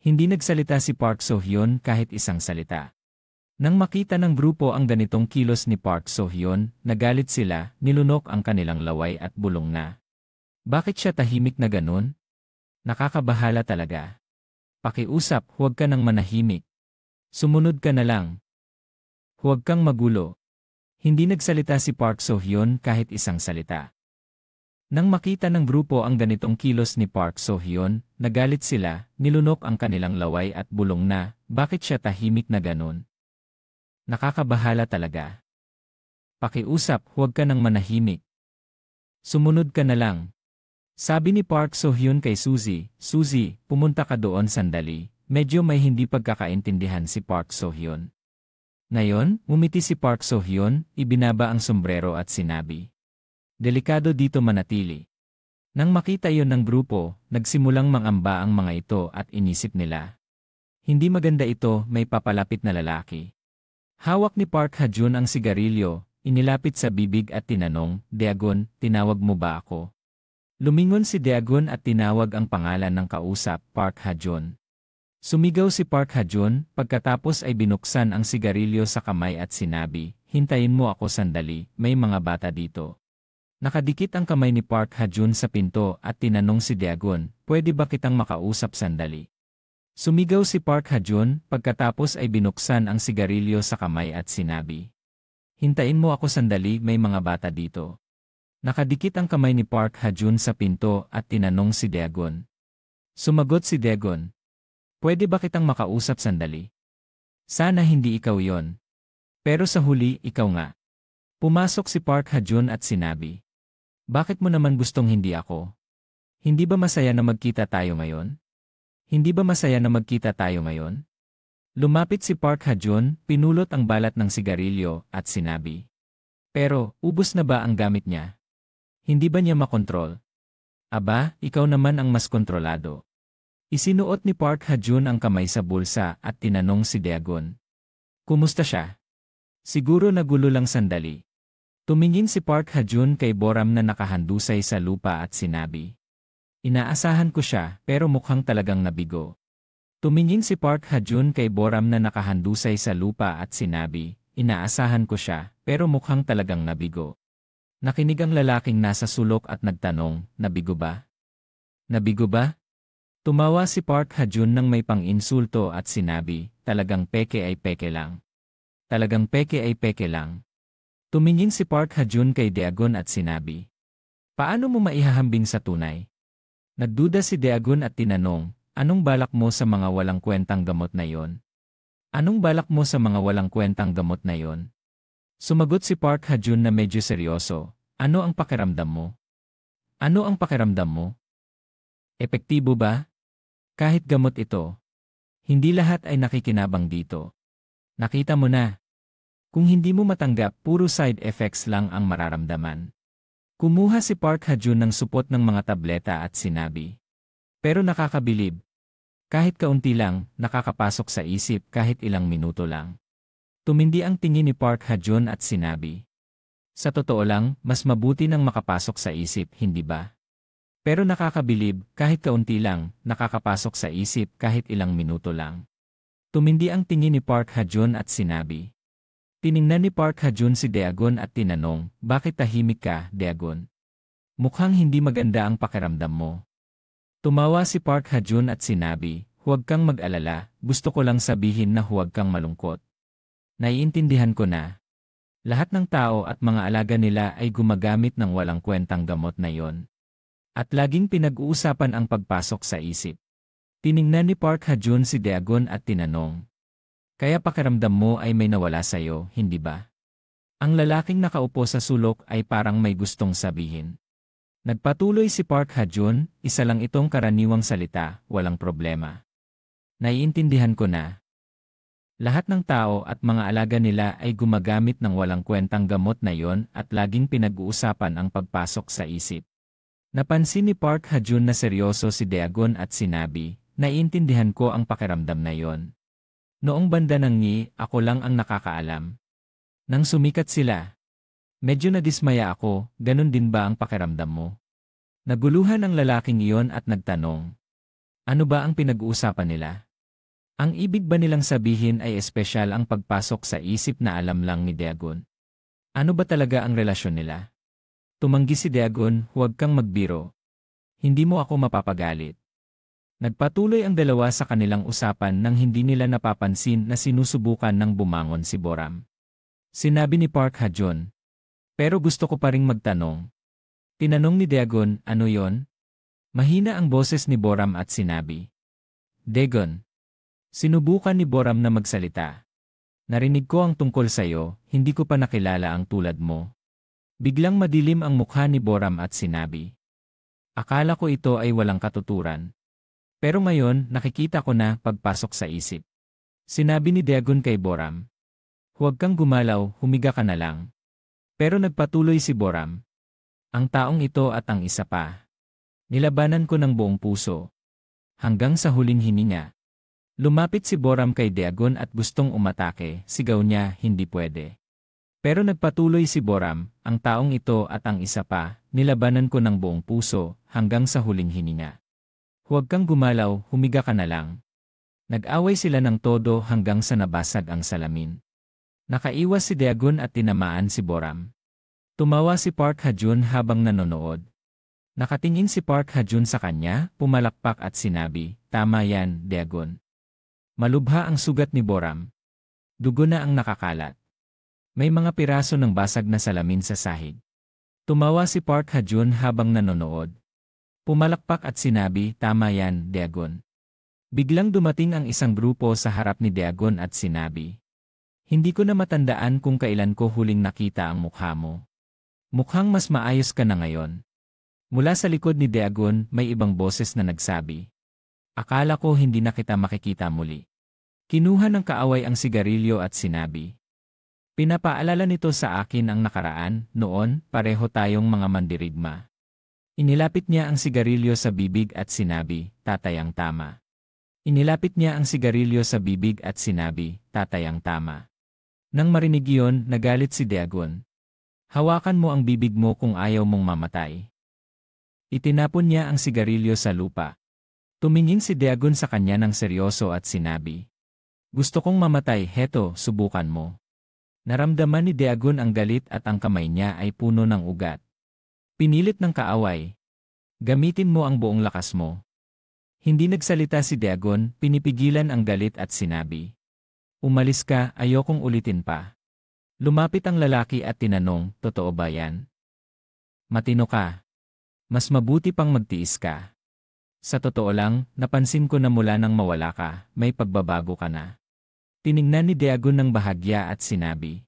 Hindi nagsalita si Park Soo-hyun kahit isang salita. Nang makita ng grupo ang ganitong kilos ni Park Soo-hyun, nagalit sila, nilunok ang kanilang laway at bulong na. Bakit siya tahimik na ganun? Nakakabahala talaga. Pakiusap, huwag ka nang manahimik. Sumunod ka na lang. Huwag kang magulo. Hindi nagsalita si Park Soo-hyun kahit isang salita. Nang makita ng grupo ang ganitong kilos ni Park Soo-hyun, nagalit sila, nilunok ang kanilang laway at bulong na, bakit siya tahimik na ganun? Nakakabahala talaga. Pakiusap, huwag ka nang manahimik. Sumunod ka na lang. Sabi ni Park Soo-hyun kay Suzy, Suzy, pumunta ka doon sandali, medyo may hindi pagkakaintindihan si Park Soo-hyun. Ngayon, umiti si Park Soo-hyun, ibinaba ang sombrero at sinabi. Delikado dito manatili. Nang makita iyon ng grupo, nagsimulang mangamba ang mga ito at inisip nila. Hindi maganda ito, may papalapit na lalaki. Hawak ni Park Ha-jun ang sigarilyo, inilapit sa bibig at tinanong, Daegon, tinawag mo ba ako? Lumingon si Daegon at tinawag ang pangalan ng kausap, Park Ha-jun. Sumigaw si Park Ha-jun, pagkatapos ay binuksan ang sigarilyo sa kamay at sinabi, hintayin mo ako sandali, may mga bata dito. Nakadikit ang kamay ni Park Ha-jun sa pinto at tinanong si Daegon, pwede ba kitang makausap sandali? Sumigaw si Park Ha-jun, pagkatapos ay binuksan ang sigarilyo sa kamay at sinabi, hintayin mo ako sandali, may mga bata dito. Nakadikit ang kamay ni Park Ha-jun sa pinto at tinanong si Daegon. Sumagot si Daegon, pwede ba kitang makausap sandali? Sana hindi ikaw yon. Pero sa huli, ikaw nga. Pumasok si Park Ha-jun at sinabi, bakit mo naman gustong hindi ako? Hindi ba masaya na magkita tayo ngayon? Hindi ba masaya na magkita tayo ngayon? Lumapit si Park Ha-jun, pinulot ang balat ng sigarilyo at sinabi. Pero, ubos na ba ang gamit niya? Hindi ba niya makontrol? Aba, ikaw naman ang mas kontrolado. Isinuot ni Park Ha-jun ang kamay sa bulsa at tinanong si Daegon. Kumusta siya? Siguro nagulo lang sandali. Tumingin si Park Ha-jun kay Boram na nakahandusay sa lupa at sinabi. Inaasahan ko siya, pero mukhang talagang nabigo. Tumingin si Park Ha-jun kay Boram na nakahandusay sa lupa at sinabi, inaasahan ko siya, pero mukhang talagang nabigo. Nakinig ang lalaking nasa sulok at nagtanong, nabigo ba? Nabigo ba? Tumawa si Park Ha-jun ng may pang-insulto at sinabi, talagang peke ay peke lang. Talagang peke ay peke lang. Tumingin si Park Ha-jun kay Daegun at sinabi, paano mo maihahambing sa tunay? Nagduda si Daegun at tinanong, anong balak mo sa mga walang kwentang gamot na yon? Anong balak mo sa mga walang kwentang gamot na yon? Sumagot si Park Ha-jun na medyo seryoso, ano ang pakiramdam mo? Ano ang pakiramdam mo? Epektibo ba? Kahit gamot ito. Hindi lahat ay nakikinabang dito. Nakita mo na. Kung hindi mo matanggap, puro side effects lang ang mararamdaman. Kumuha si Park Ha-jun ng supot ng mga tableta at sinabi. Pero nakakabilib. Kahit kaunti lang, nakakapasok sa isip kahit ilang minuto lang. Tumindi ang tingin ni Park Ha-jun at sinabi. Sa totoo lang, mas mabuti nang makapasok sa isip, hindi ba? Pero nakakabilib, kahit kaunti lang, nakakapasok sa isip kahit ilang minuto lang. Tumindi ang tingin ni Park Ha-jun at sinabi. Tiningnan ni Park Ha-jun si Daegun at tinanong, bakit tahimik ka, Daegun? Mukhang hindi maganda ang pakiramdam mo. Tumawa si Park Ha-jun at sinabi, huwag kang mag-alala, gusto ko lang sabihin na huwag kang malungkot. Naiintindihan ko na. Lahat ng tao at mga alaga nila ay gumagamit ng walang kwentang gamot na yon. At laging pinag-uusapan ang pagpasok sa isip. Tiningnan ni Park Ha-jun si Daegun at tinanong. Kaya pakiramdam mo ay may nawala sa'yo, hindi ba? Ang lalaking nakaupo sa sulok ay parang may gustong sabihin. Nagpatuloy si Park Ha-jun, isa lang itong karaniwang salita, walang problema. Naiintindihan ko na. Lahat ng tao at mga alaga nila ay gumagamit ng walang kwentang gamot na yon at laging pinag-uusapan ang pagpasok sa isip. Napansin ni Park Ha-jun na seryoso si Daegun at sinabi, naiintindihan ko ang pakiramdam na yon. Noong banda ng ngi, ako lang ang nakakaalam. Nang sumikat sila, medyo nadismaya ako, ganun din ba ang pakiramdam mo? Naguluhan ang lalaking iyon at nagtanong. Ano ba ang pinag-uusapan nila? Ang ibig ba nilang sabihin ay espesyal ang pagpasok sa isip na alam lang ni Daegun? Ano ba talaga ang relasyon nila? Tumanggi si Daegun, huwag kang magbiro. Hindi mo ako mapapagalit. Nagpatuloy ang dalawa sa kanilang usapan nang hindi nila napapansin na sinusubukan ng bumangon si Boram. Sinabi ni Park Ha-jun. Pero gusto ko pa ring magtanong. Tinanong ni Daegun, ano yon? Mahina ang boses ni Boram at sinabi. Daegun. Sinubukan ni Boram na magsalita. Narinig ko ang tungkol sa'yo, hindi ko pa nakilala ang tulad mo. Biglang madilim ang mukha ni Boram at sinabi. Akala ko ito ay walang katuturan. Pero ngayon, nakikita ko na pagpasok sa isip. Sinabi ni Daegun kay Boram. Huwag kang gumalaw, humiga ka na lang. Pero nagpatuloy si Boram. Ang taong ito at ang isa pa. Nilabanan ko ng buong puso. Hanggang sa huling hininga. Lumapit si Boram kay Daegun at gustong umatake, sigaw niya, hindi pwede. Pero nagpatuloy si Boram, ang taong ito at ang isa pa, nilabanan ko ng buong puso, hanggang sa huling hininga. Huwag kang gumalaw, humiga ka na lang. Nag-away sila ng todo hanggang sa nabasag ang salamin. Nakaiwas si Daegun at tinamaan si Boram. Tumawa si Park Ha-jun habang nanonood. Nakatingin si Park Ha-jun sa kanya, pumalakpak at sinabi, tama yan, Daegun. Malubha ang sugat ni Boram. Dugo na ang nakakalat. May mga piraso ng basag na salamin sa sahig. Tumawa si Park Ha-jun habang nanonood. Pumalakpak at sinabi, tama yan, Daegun. Biglang dumating ang isang grupo sa harap ni Daegun at sinabi. Hindi ko na matandaan kung kailan ko huling nakita ang mukha mo. Mukhang mas maayos ka na ngayon. Mula sa likod ni Daegun, may ibang boses na nagsabi. Akala ko hindi na kita makikita muli. Kinuha ng kaaway ang sigarilyo at sinabi. Pinapaalala nito sa akin ang nakaraan, noon, pareho tayong mga mandirigma. Inilapit niya ang sigarilyo sa bibig at sinabi, tatay ang tama. Inilapit niya ang sigarilyo sa bibig at sinabi, tatay ang tama. Nang marinig iyon, nagalit si Daegun. Hawakan mo ang bibig mo kung ayaw mong mamatay. Itinapon niya ang sigarilyo sa lupa. Tumingin si Daegun sa kanya ng seryoso at sinabi, gusto kong mamatay, heto, subukan mo. Naramdaman ni Daegun ang galit at ang kamay niya ay puno ng ugat. Pinilit ng kaaway. Gamitin mo ang buong lakas mo. Hindi nagsalita si Dagon, pinipigilan ang galit at sinabi. Umalis ka, ayokong ulitin pa. Lumapit ang lalaki at tinanong, totoo ba yan? Matino ka. Mas mabuti pang magtiis ka. Sa totoo lang, napansin ko na mula nang mawala ka, may pagbabago ka na. Tiningnan ni Dagon ng bahagya at sinabi.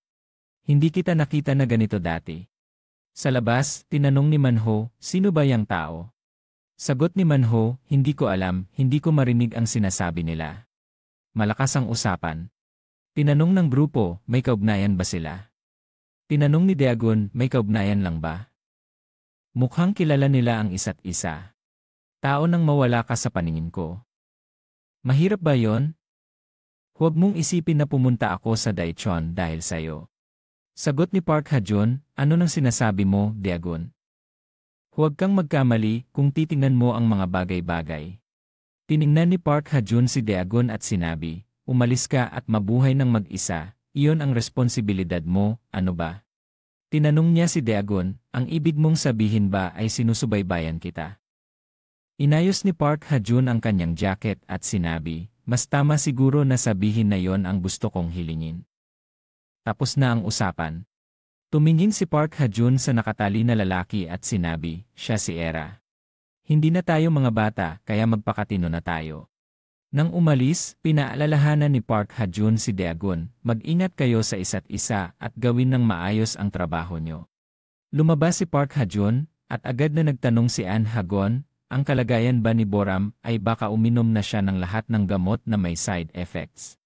Hindi kita nakita na ganito dati. Sa labas, tinanong ni Manho, sino ba yang tao? Sagot ni Manho, hindi ko alam, hindi ko marinig ang sinasabi nila. Malakas ang usapan. Tinanong ng grupo, may kaugnayan ba sila? Tinanong ni Dagon, may kaugnayan lang ba? Mukhang kilala nila ang isa't isa. Tao nang mawala ka sa paningin ko. Mahirap ba yon? Huwag mong isipin na pumunta ako sa Daichon dahil sayo. Sagot ni Park Ha-jun, ano nang sinasabi mo, Dagon? Huwag kang magkamali kung titingnan mo ang mga bagay-bagay. Tiningnan ni Park Ha-jun si Dagon at sinabi, umalis ka at mabuhay ng mag-isa, iyon ang responsibilidad mo, ano ba? Tinanong niya si Dagon, ang ibig mong sabihin ba ay sinusubaybayan kita? Inayos ni Park Ha-jun ang kanyang jacket at sinabi, mas tama siguro na sabihin na yon ang gusto kong hilingin. Tapos na ang usapan. Tumingin si Park Ha-jun sa nakatali na lalaki at sinabi, siya si Era. Hindi na tayo mga bata kaya magpakatino na tayo. Nang umalis, pinaalalahanan ni Park Ha-jun si Dagon, mag-ingat kayo sa isa't isa at gawin ng maayos ang trabaho nyo. Lumabas si Park Ha-jun at agad na nagtanong si An Ha-gon, ang kalagayan ba ni Boram ay baka uminom na siya ng lahat ng gamot na may side effects.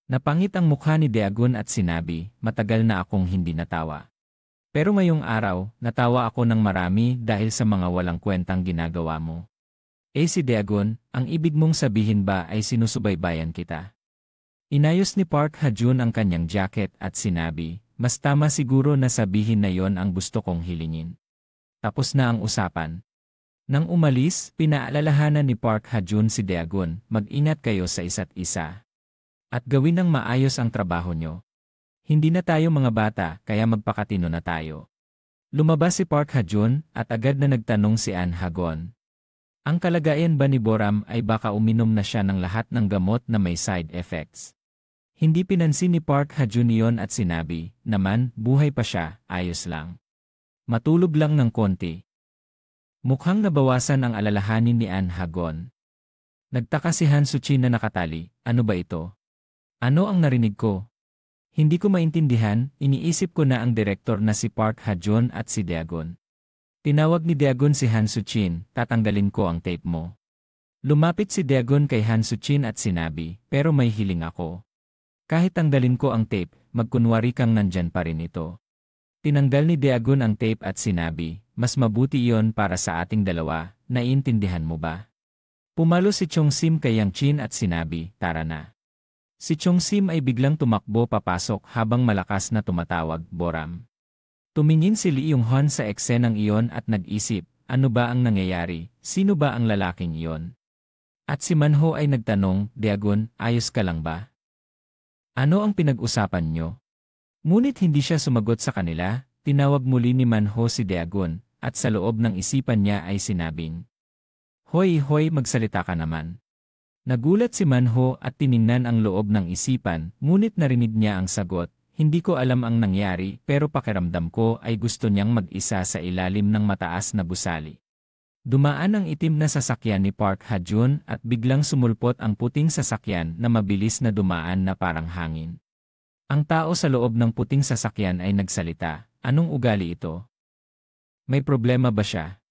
Napangit ang mukha ni Dagon at sinabi, matagal na akong hindi natawa. Pero ngayong araw, natawa ako ng marami dahil sa mga walang kwentang ginagawa mo. Si Dagon, ang ibig mong sabihin ba ay sinusubaybayan kita? Inayos ni Park Ha-jun ang kanyang jacket at sinabi, mas tama siguro na sabihin na yon ang gusto kong hilingin. Tapos na ang usapan. Nang umalis, pinaalalahanan ni Park Ha-jun si Dagon, mag-ingat kayo sa isa't isa. At gawin ng maayos ang trabaho nyo. Hindi na tayo mga bata kaya magpakatino na tayo. Lumabas si Park Ha-jun at agad na nagtanong si An Ha-gon. Ang kalagayan ba ni Boram ay baka uminom na siya ng lahat ng gamot na may side effects? Hindi pinansin ni Park Ha-jun iyon at sinabi, naman, buhay pa siya, ayos lang. Matulog lang ng konti. Mukhang nabawasan ang alalahanin ni An Ha-gon. Nagtaka si Han Su-chin na nakatali, ano ba ito? Ano ang narinig ko? Hindi ko maintindihan, iniisip ko na ang direktor na si Park Ha-jun at si Dagon. Tinawag ni Dagon si Han Su-chin, tatanggalin ko ang tape mo. Lumapit si Dagon kay Han Su-chin at sinabi, pero may hiling ako. Kahit tanggalin ko ang tape, magkunwari kang nandyan pa rin ito. Tinanggal ni Dagon ang tape at sinabi, mas mabuti iyon para sa ating dalawa, naiintindihan mo ba? Pumalo si Chong Sim kay Yang Chin at sinabi, tara na. Si Chong Sim ay biglang tumakbo papasok habang malakas na tumatawag, Boram. Tumingin si Lee Yong-hon sa eksenang iyon at nag-isip, ano ba ang nangyayari, sino ba ang lalaking iyon? At si Manho ay nagtanong, Dagon, ayos ka lang ba? Ano ang pinag-usapan nyo? Ngunit hindi siya sumagot sa kanila, tinawag muli ni Manho si Dagon, at sa loob ng isipan niya ay sinabing, Hoy, magsalita ka naman. Nagulat si Manho at tiningnan ang loob ng isipan, ngunit narinig niya ang sagot, hindi ko alam ang nangyari pero pakiramdam ko ay gusto niyang mag-isa sa ilalim ng mataas na gusali. Dumaan ang itim na sasakyan ni Park Ha-jun at biglang sumulpot ang puting sasakyan na mabilis na dumaan na parang hangin. Ang tao sa loob ng puting sasakyan ay nagsalita, anong ugali ito? May problema ba siya?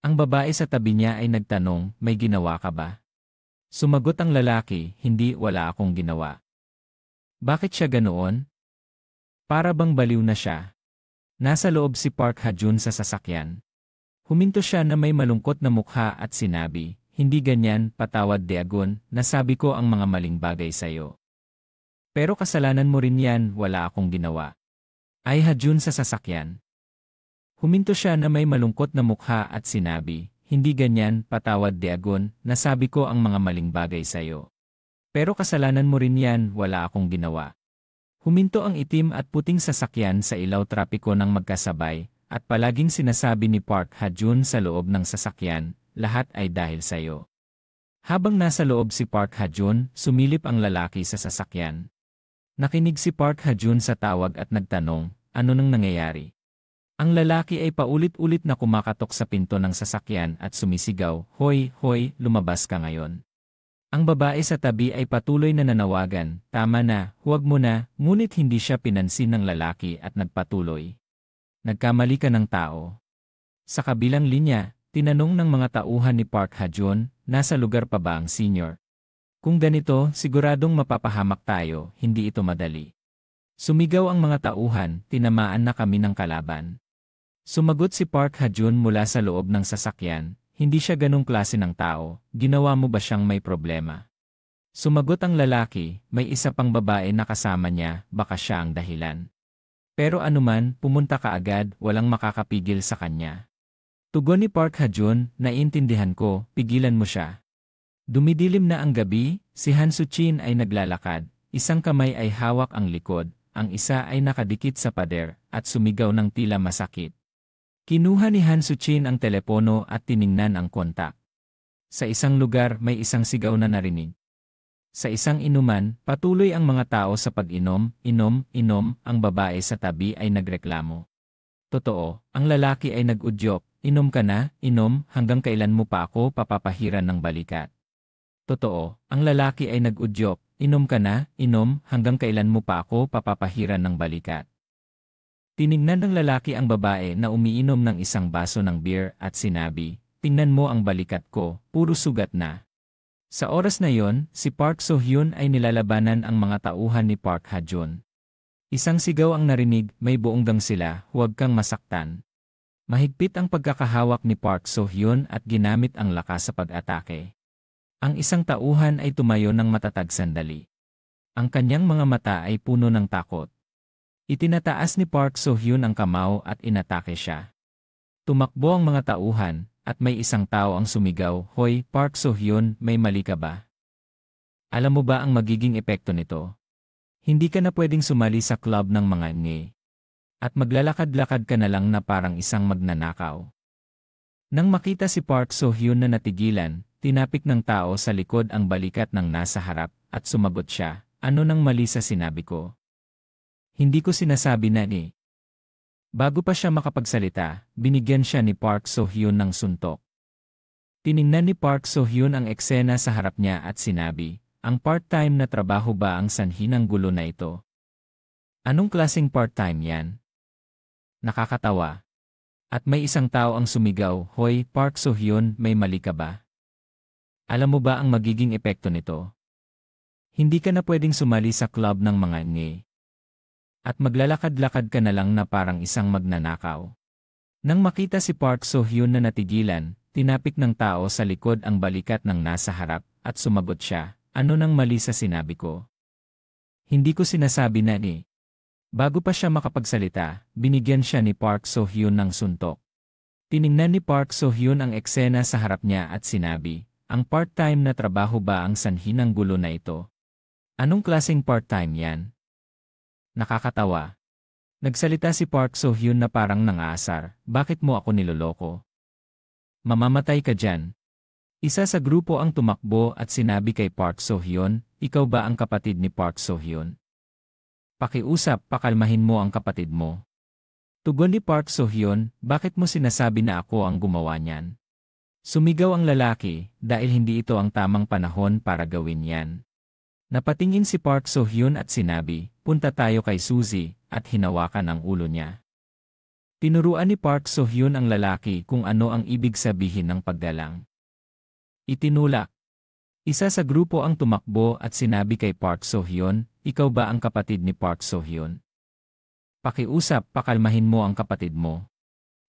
Ang babae sa tabi niya ay nagtanong, may ginawa ka ba? Sumagot ang lalaki, hindi, wala akong ginawa. Bakit siya ganoon? Para bang baliw na siya. Nasa loob si Park Ha-jun sa sasakyan. Huminto siya na may malungkot na mukha at sinabi, hindi ganyan, patawad Dagon, nasabi ko ang mga maling bagay sa'yo. Pero kasalanan mo rin yan, wala akong ginawa. Ay Ha-jun sa sasakyan. Huminto siya na may malungkot na mukha at sinabi, hindi ganyan, patawad Dagon, nasabi ko ang mga maling bagay sa'yo. Pero kasalanan mo rin yan, wala akong ginawa. Huminto ang itim at puting sasakyan sa ilaw trapiko ng magkasabay, at palaging sinasabi ni Park Ha-jun sa loob ng sasakyan, lahat ay dahil sa'yo. Habang nasa loob si Park Ha-jun, sumilip ang lalaki sa sasakyan. Nakinig si Park Ha-jun sa tawag at nagtanong, ano nang nangyayari? Ang lalaki ay paulit-ulit na kumakatok sa pinto ng sasakyan at sumisigaw, "Hoy, hoy, lumabas ka ngayon." Ang babae sa tabi ay patuloy na nanawagan, "Tama na, huwag mo na," ngunit hindi siya pinansin ng lalaki at nagpatuloy. "Nagkamali ka ng tao." Sa kabilang linya, tinanong ng mga tauhan ni Park Ha-jun, nasa lugar pa ba ang senior? Kung ganito, siguradong mapapahamak tayo, hindi ito madali. Sumigaw ang mga tauhan, tinamaan na kami ng kalaban. Sumagot si Park Ha-jun mula sa loob ng sasakyan, hindi siya ganong klase ng tao, ginawa mo ba siyang may problema? Sumagot ang lalaki, may isa pang babae na kasama niya, baka siya ang dahilan. Pero anuman, pumunta ka agad, walang makakapigil sa kanya. Tugon ni Park Ha-jun, naiintindihan ko, pigilan mo siya. Dumidilim na ang gabi, si Han Soo-jin ay naglalakad, isang kamay ay hawak ang likod, ang isa ay nakadikit sa pader, at sumigaw ng tila masakit. Kinuha ni Han Soo-jin ang telepono at tiningnan ang kontak. Sa isang lugar may isang sigaw na narinig. Sa isang inuman, patuloy ang mga tao sa pag-inom, inom, ang babae sa tabi ay nagreklamo. Totoo, ang lalaki ay nag-udyok, inom ka na, inom, hanggang kailan mo pa ako papapahiran ng balikat. Totoo, ang lalaki ay nag-udyok, inom ka na, inom, hanggang kailan mo pa ako papapahiran ng balikat. Tiningnan ng lalaki ang babae na umiinom ng isang baso ng beer at sinabi, tingnan mo ang balikat ko, puro sugat na. Sa oras na yon, si Park So-hyun ay nilalabanan ang mga tauhan ni Park Ha-jun. Isang sigaw ang narinig, may buonggang sila, huwag kang masaktan. Mahigpit ang pagkakahawak ni Park So-hyun at ginamit ang lakas sa pag-atake. Ang isang tauhan ay tumayo ng matatag sandali. Ang kanyang mga mata ay puno ng takot. Itinataas ni Park So-hyun ang kamao at inatake siya. Tumakbo ang mga tauhan, at may isang tao ang sumigaw, "Hoy, Park So-hyun, may mali ka ba? Alam mo ba ang magiging epekto nito? Hindi ka na pwedeng sumali sa club ng mga nge. At maglalakad-lakad ka na lang na parang isang magnanakaw." Nang makita si Park So-hyun na natigilan, tinapik ng tao sa likod ang balikat ng nasa harap, at sumagot siya, "Ano nang mali sa sinabi ko? Hindi ko sinasabi na ni." Bago pa siya makapagsalita, binigyan siya ni Park So-hyun ng suntok. Tiningnan ni Park So-hyun ang eksena sa harap niya at sinabi, ang part-time na trabaho ba ang sanhi ng gulo na ito? Anong klaseng part-time yan? Nakakatawa. At may isang tao ang sumigaw, "Hoy, Park So-hyun, may mali ka ba? Alam mo ba ang magiging epekto nito? Hindi ka na pwedeng sumali sa club ng mga nge. At maglalakad-lakad ka na lang na parang isang magnanakaw." Nang makita si Park So-hyun na natigilan, tinapik ng tao sa likod ang balikat ng nasa harap, at sumagot siya, "Ano nang mali sa sinabi ko? Hindi ko sinasabi na ni." Bago pa siya makapagsalita, binigyan siya ni Park So-hyun ng suntok. Tiningnan ni Park So-hyun ang eksena sa harap niya at sinabi, ang part-time na trabaho ba ang sanhi ng gulo na ito? Anong klaseng part-time yan? Nakakatawa. Nagsalita si Park So-hyun na parang nangaasar, bakit mo ako niloloko? Mamamatay ka dyan. Isa sa grupo ang tumakbo at sinabi kay Park So-hyun, ikaw ba ang kapatid ni Park So-hyun? Pakiusap, pakalmahin mo ang kapatid mo. Tugon ni Park So-hyun, bakit mo sinasabi na ako ang gumawa niyan? Sumigaw ang lalaki, dahil hindi ito ang tamang panahon para gawin yan. Napatingin si Park So-hyun at sinabi, punta tayo kay Suzy, at hinawakan ang ulo niya. Tinuruan ni Park So-hyun ang lalaki kung ano ang ibig sabihin ng paggalang. Itinulak. Isa sa grupo ang tumakbo at sinabi kay Park So-hyun, ikaw ba ang kapatid ni Park So-hyun? Pakiusap, pakalmahin mo ang kapatid mo.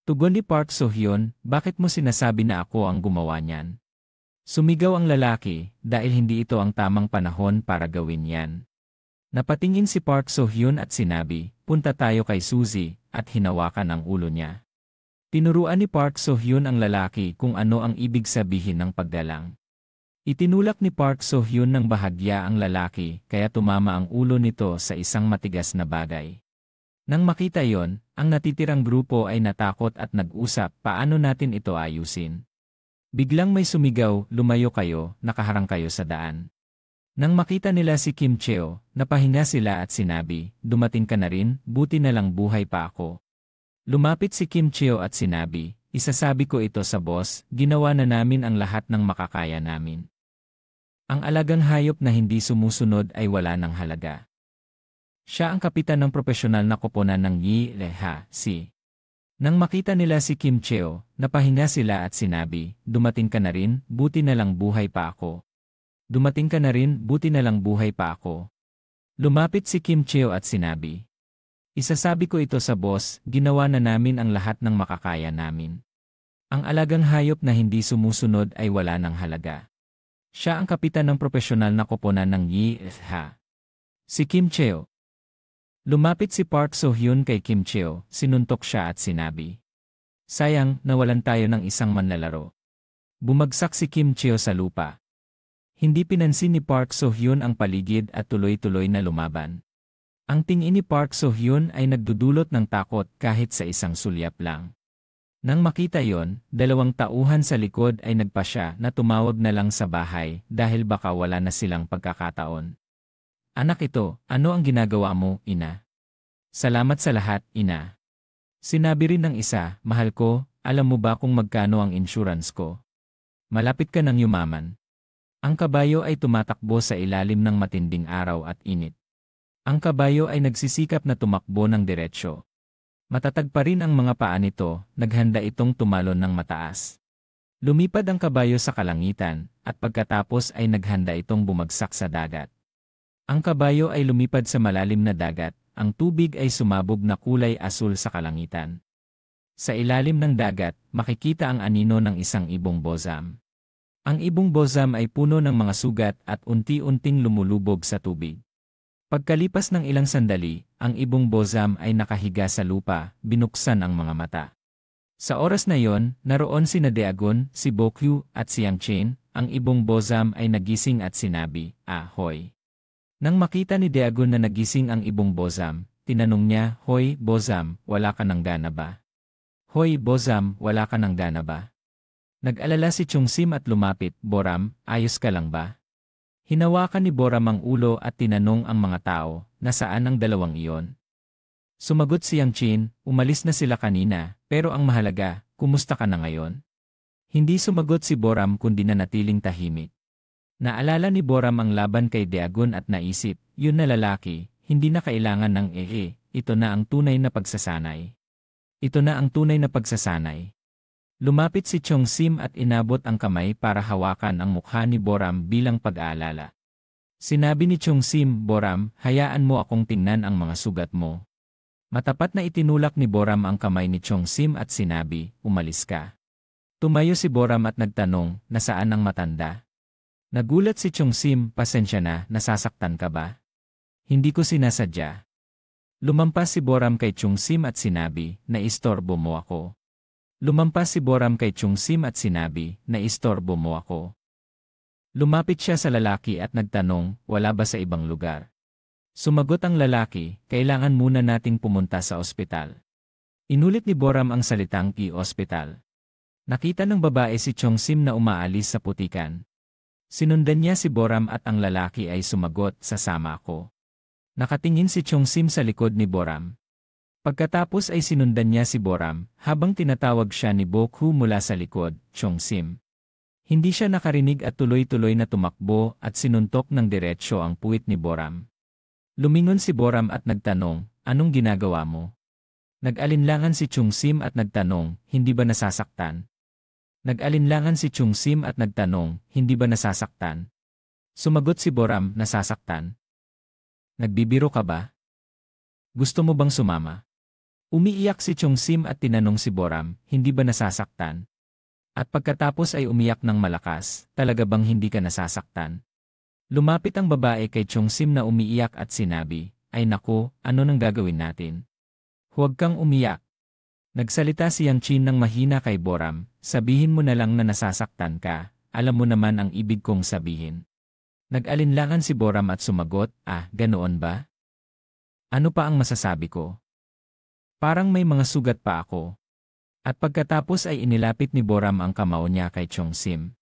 Tugon ni Park So-hyun, bakit mo sinasabi na ako ang gumawa niyan? Sumigaw ang lalaki, dahil hindi ito ang tamang panahon para gawin yan. Napatingin si Park So-hyun at sinabi, punta tayo kay Suzy, at hinawakan ang ulo niya. Tinuruan ni Park So-hyun ang lalaki kung ano ang ibig sabihin ng paggalang. Itinulak ni Park So-hyun ng bahagya ang lalaki, kaya tumama ang ulo nito sa isang matigas na bagay. Nang makita yon, ang natitirang grupo ay natakot at nag-usap, paano natin ito ayusin? Biglang may sumigaw, lumayo kayo, nakaharang kayo sa daan. Nang makita nila si Kim Cheo, napahinga sila at sinabi, dumating ka na rin, buti na lang buhay pa ako. Lumapit si Kim Cheo at sinabi, isasabi ko ito sa boss, ginawa na namin ang lahat ng makakaya namin. Ang alagang hayop na hindi sumusunod ay wala ng halaga. Siya ang kapitan ng propesyonal na koponan ng Yi Leha, si. Nang makita nila si Kim Cheo, napahinga sila at sinabi, dumating ka na rin, buti na lang buhay pa ako. Dumating ka na rin, buti na lang buhay pa ako. Lumapit si Kim Cheo at sinabi, isasabi ko ito sa boss, ginawa na namin ang lahat ng makakaya namin. Ang alagang hayop na hindi sumusunod ay wala ng halaga. Siya ang kapitan ng propesyonal na koponan ng Yi Leha, si Kim Cheo. Lumapit si Park So-hyun kay Kim Cheo, sinuntok siya at sinabi, sayang, nawalan tayo ng isang manlalaro. Bumagsak si Kim Cheo sa lupa. Hindi pinansin ni Park So-hyun ang paligid at tuloy-tuloy na lumaban. Ang tingin ni Park So-hyun ay nagdudulot ng takot kahit sa isang sulyap lang. Nang makita yon, dalawang tauhan sa likod ay nagpasya na tumawag na lang sa bahay dahil baka wala na silang pagkakataon. Anak ito, ano ang ginagawa mo, ina? Salamat sa lahat, ina. Sinabi rin ng isa, mahal ko, alam mo ba kung magkano ang insurance ko? Malapit ka nang yumaman. Ang kabayo ay tumatakbo sa ilalim ng matinding araw at init. Ang kabayo ay nagsisikap na tumakbo ng diretsyo. Matatag pa rin ang mga paa nito, naghanda itong tumalon ng mataas. Lumipad ang kabayo sa kalangitan, at pagkatapos ay naghanda itong bumagsak sa dagat. Ang kabayo ay lumipad sa malalim na dagat, ang tubig ay sumabog na kulay asul sa kalangitan. Sa ilalim ng dagat, makikita ang anino ng isang ibong bozam. Ang ibong bozam ay puno ng mga sugat at unti-unting lumulubog sa tubig. Pagkalipas ng ilang sandali, ang ibong bozam ay nakahiga sa lupa, binuksan ang mga mata. Sa oras na yon, naroon sina Daegon, si Bokyu, at si Yang Chen. Ang ibong bozam ay nagising at sinabi, ahoy. Nang makita ni Daegon na nagising ang ibong bozam, tinanong niya, hoy, bozam, wala ka ng gana ba? Hoy, bozam, wala ka ng gana ba? Nag-alala si Chungsim at lumapit, Boram, ayos ka lang ba? Hinawakan ni Boram ang ulo at tinanong ang mga tao, nasaan ang dalawang iyon? Sumagot si Yang Chin, umalis na sila kanina, pero ang mahalaga, kumusta ka na ngayon? Hindi sumagot si Boram kundi nanatiling tahimik. Naalala ni Boram ang laban kay Daegon at naisip, yun na lalaki, hindi na kailangan ng ito na ang tunay na pagsasanay. Ito na ang tunay na pagsasanay. Lumapit si Chungsim at inabot ang kamay para hawakan ang mukha ni Boram bilang pag-aalala. Sinabi ni Chungsim, Boram, hayaan mo akong tingnan ang mga sugat mo. Matapat na itinulak ni Boram ang kamay ni Chungsim at sinabi, umalis ka. Tumayo si Boram at nagtanong, nasaan ang matanda? Nagulat si Chungsim, pasensya na, nasasaktan ka ba? Hindi ko sinasadya. Lumampas si Boram kay Chungsim at sinabi, naistorbo mo ako. Lumampas si Boram kay Chungsim at sinabi, naistorbo mo ako. Lumapit siya sa lalaki at nagtanong, wala ba sa ibang lugar? Sumagot ang lalaki, kailangan muna nating pumunta sa ospital. Inulit ni Boram ang salitang ospital. Nakita ng babae si Chungsim na umaalis sa putikan. Sinundan niya si Boram at ang lalaki ay sumagot, sasama ako. Nakatingin si Chungsim sa likod ni Boram. Pagkatapos ay sinundan niya si Boram, habang tinatawag siya ni Bokhu mula sa likod, Chungsim. Hindi siya nakarinig at tuloy-tuloy na tumakbo at sinuntok ng diretsyo ang puwit ni Boram. Lumingon si Boram at nagtanong, anong ginagawa mo? Nag-alinlangan si Chungsim at nagtanong, hindi ba nasasaktan? Nag-alinlangan si Chungsim at nagtanong, hindi ba nasasaktan? Sumagot si Boram, nasasaktan. Nagbibiro ka ba? Gusto mo bang sumama? Umiiyak si Chungsim at tinanong si Boram, hindi ba nasasaktan? At pagkatapos ay umiyak ng malakas, talaga bang hindi ka nasasaktan? Lumapit ang babae kay Chungsim na umiiyak at sinabi, ay naku, ano nang gagawin natin? Huwag kang umiyak. Nagsalita si Yang Chin ng mahina kay Boram, sabihin mo na lang na nasasaktan ka, alam mo naman ang ibig kong sabihin. Nag-alinlangan si Boram at sumagot, ganoon ba? Ano pa ang masasabi ko? Parang may mga sugat pa ako. At pagkatapos ay inilapit ni Boram ang kamao niya kay Chongsim.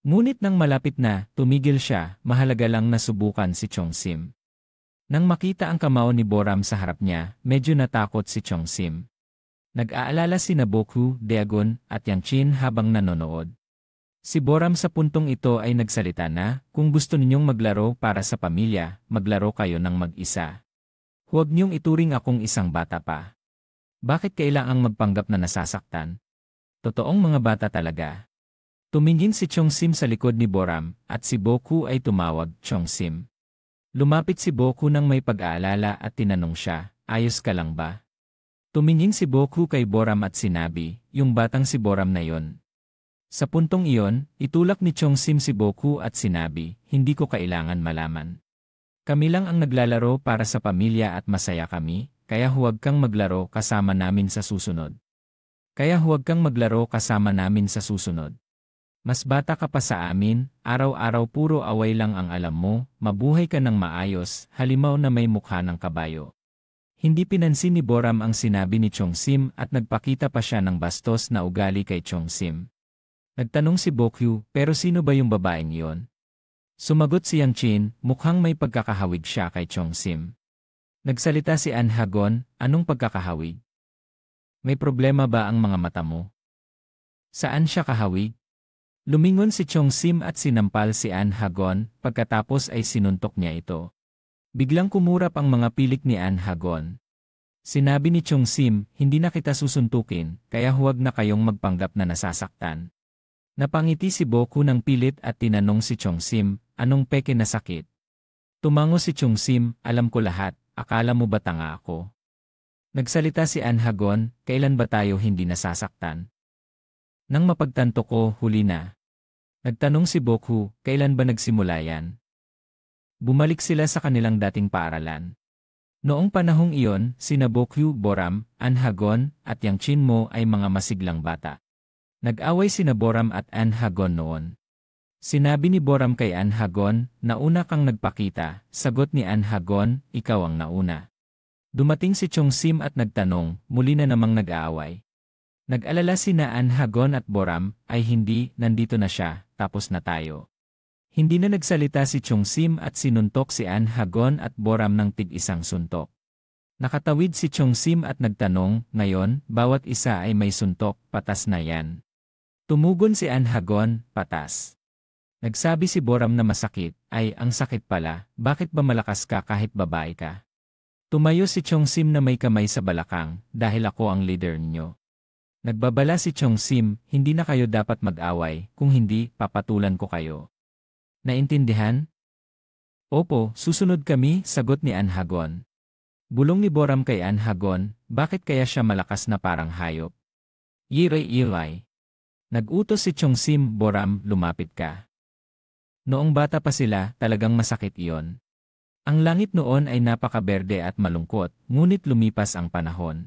Ngunit nang malapit na, tumigil siya, mahalaga lang nasubukan si Chongsim. Nang makita ang kamao ni Boram sa harap niya, medyo natakot si Chongsim. Nag-aalala sina Boku, Dagon, at Yang Chin habang nanonood. Si Boram sa puntong ito ay nagsalita na, kung gusto ninyong maglaro para sa pamilya, maglaro kayo ng mag-isa. Huwag niyong ituring akong isang bata pa. Bakit kailangang magpanggap na nasasaktan? Totoong mga bata talaga. Tumingin si Chongsim sa likod ni Boram, at si Boku ay tumawag, Chongsim. Lumapit si Boku nang may pag-aalala at tinanong siya, ayos ka lang ba? Tumingin si Boku kay Boram at sinabi, yung batang si Boram na yon. Sa puntong iyon, itulak ni Chongsim si Boku at sinabi, hindi ko kailangan malaman. Kami lang ang naglalaro para sa pamilya at masaya kami, kaya huwag kang maglaro kasama namin sa susunod. Mas bata ka pa sa amin, araw-araw puro away lang ang alam mo, mabuhay ka ng maayos, halimaw na may mukha ng kabayo. Hindi pinansin ni Boram ang sinabi ni Chongsim at nagpakita pa siya ng bastos na ugali kay Chongsim. Nagtanong si Bokyu, pero sino ba yung babaeng iyon? Sumagot si Yang Chin, mukhang may pagkakahawig siya kay Chongsim. Nagsalita si An Hagon, anong pagkakahawig? May problema ba ang mga mata mo? Saan siya kahawig? Lumingon si Chongsim at sinampal si An Hagon, pagkatapos ay sinuntok niya ito. Biglang kumurap ang mga pilik ni An Hagon. Sinabi ni Chongsim, hindi na kita susuntukin, kaya huwag na kayong magpanggap na nasasaktan. Napangiti si Boku ng pilit at tinanong si Chongsim, anong peke na sakit? Tumango si Chongsim, alam ko lahat, akala mo ba tanga ako? Nagsalita si An Hagon, kailan ba tayo hindi nasasaktan? Nang mapagtanto ko, huli na. Nagtanong si Boku, kailan ba nagsimula yan? Bumalik sila sa kanilang dating paaralan. Noong panahong iyon, sina Bokyu, Boram, An Hagon, at Yang Chin Mo ay mga masiglang bata. Nag-away sina Boram at An Hagon noon. Sinabi ni Boram kay An Hagon, nauna kang nagpakita, sagot ni An Hagon, ikaw ang nauna. Dumating si Chongsim at nagtanong, muli na namang nag-aaway. Nag-alala sina An Hagon at Boram, ay hindi, nandito na siya, tapos na tayo. Hindi na nagsalita si Chongsim at sinuntok si An Hagon at Boram ng tig-isang suntok. Nakatawid si Chongsim at nagtanong, ngayon, bawat isa ay may suntok, patas na yan. Tumugon si An Hagon, patas. Nagsabi si Boram na masakit, ay, ang sakit pala, bakit ba malakas ka kahit babae ka? Tumayo si Chongsim na may kamay sa balakang, dahil ako ang leader niyo. Nagbabala si Chongsim, hindi na kayo dapat mag-away, kung hindi, papatulan ko kayo. Naintindihan? Opo, susunod kami, sagot ni An Hagon. Bulong ni Boram kay An Hagon, bakit kaya siya malakas na parang hayop? Yiray. Nag-utos si Chongsim, Boram, lumapit ka. Noong bata pa sila, talagang masakit iyon. Ang langit noon ay napakaberde at malungkot, ngunit lumipas ang panahon.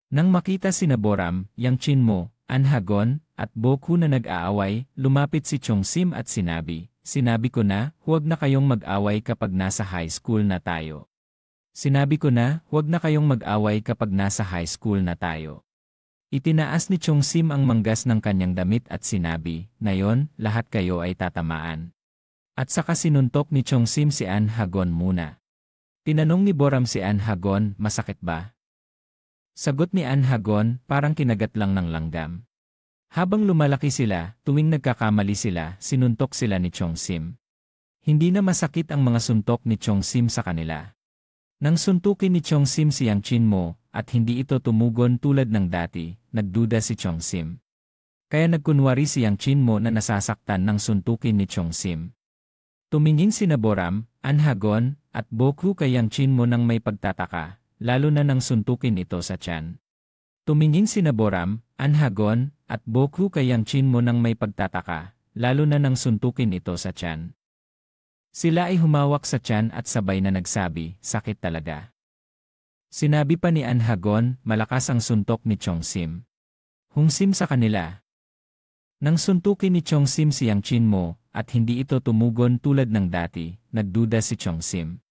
Nang makita sina Boram, Yang Chin Mo, An Hagon, at Boku na nag-aaway, lumapit si Chongsim at sinabi ko na, huwag na kayong mag-away kapag nasa high school na tayo. Itinaas ni Chongsim ang manggas ng kanyang damit at sinabi, ngayon, lahat kayo ay tatamaan. At saka sinuntok ni Chongsim si An Hagon muna. Tinanong ni Boram si An Hagon, masakit ba? Sagot ni An Hagon, parang kinagat lang ng langgam. Habang lumalaki sila, tuwing nagkakamali sila, sinuntok sila ni Chongsim. Hindi na masakit ang mga suntok ni Chongsim sa kanila. Nang suntukin ni Chongsim si Yang Chin Mo, at hindi ito tumugon tulad ng dati, nagduda si Chongsim. Kaya nagkunwari si Yang Chin Mo na nasasaktan ng suntukin ni Chongsim. Tumingin sina Boram, An Hagon, at Boku kay Yang Chin Mo nang may pagtataka, lalo na nang suntukin ito sa tiyan. Tumingin sina Boram, An Hagon, at Boku kay Yang Chin Mo nang may pagtataka, lalo na nang suntukin ito sa tiyan. Sila ay humawak sa tiyan at sabay na nagsabi, sakit talaga. Sinabi pa ni An Hagon, malakas ang suntok ni Chongsim. Hungsim sa kanila. Nang suntukin ni Chongsim si Yang Chin Mo, at hindi ito tumugon tulad ng dati, nagduda si Chongsim.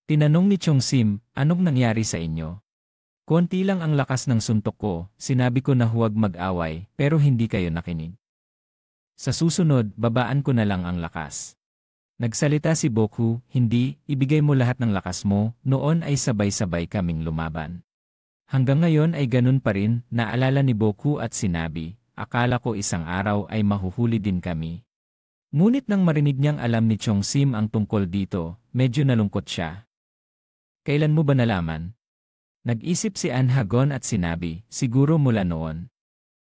Tinanong ni Chongsim, anong nangyari sa inyo? Konti lang ang lakas ng suntok ko, sinabi ko na huwag mag-away, pero hindi kayo nakinig. Sa susunod, babaan ko na lang ang lakas. Nagsalita si Boku, hindi, ibigay mo lahat ng lakas mo, noon ay sabay-sabay kaming lumaban. Hanggang ngayon ay ganun pa rin, naalala ni Boku at sinabi, akala ko isang araw ay mahuhuli din kami. Ngunit nang marinig niyang alam ni Chong Sim ang tungkol dito, medyo nalungkot siya. Kailan mo ba nalaman? Nag-isip si An Hagon at sinabi, siguro mula noon.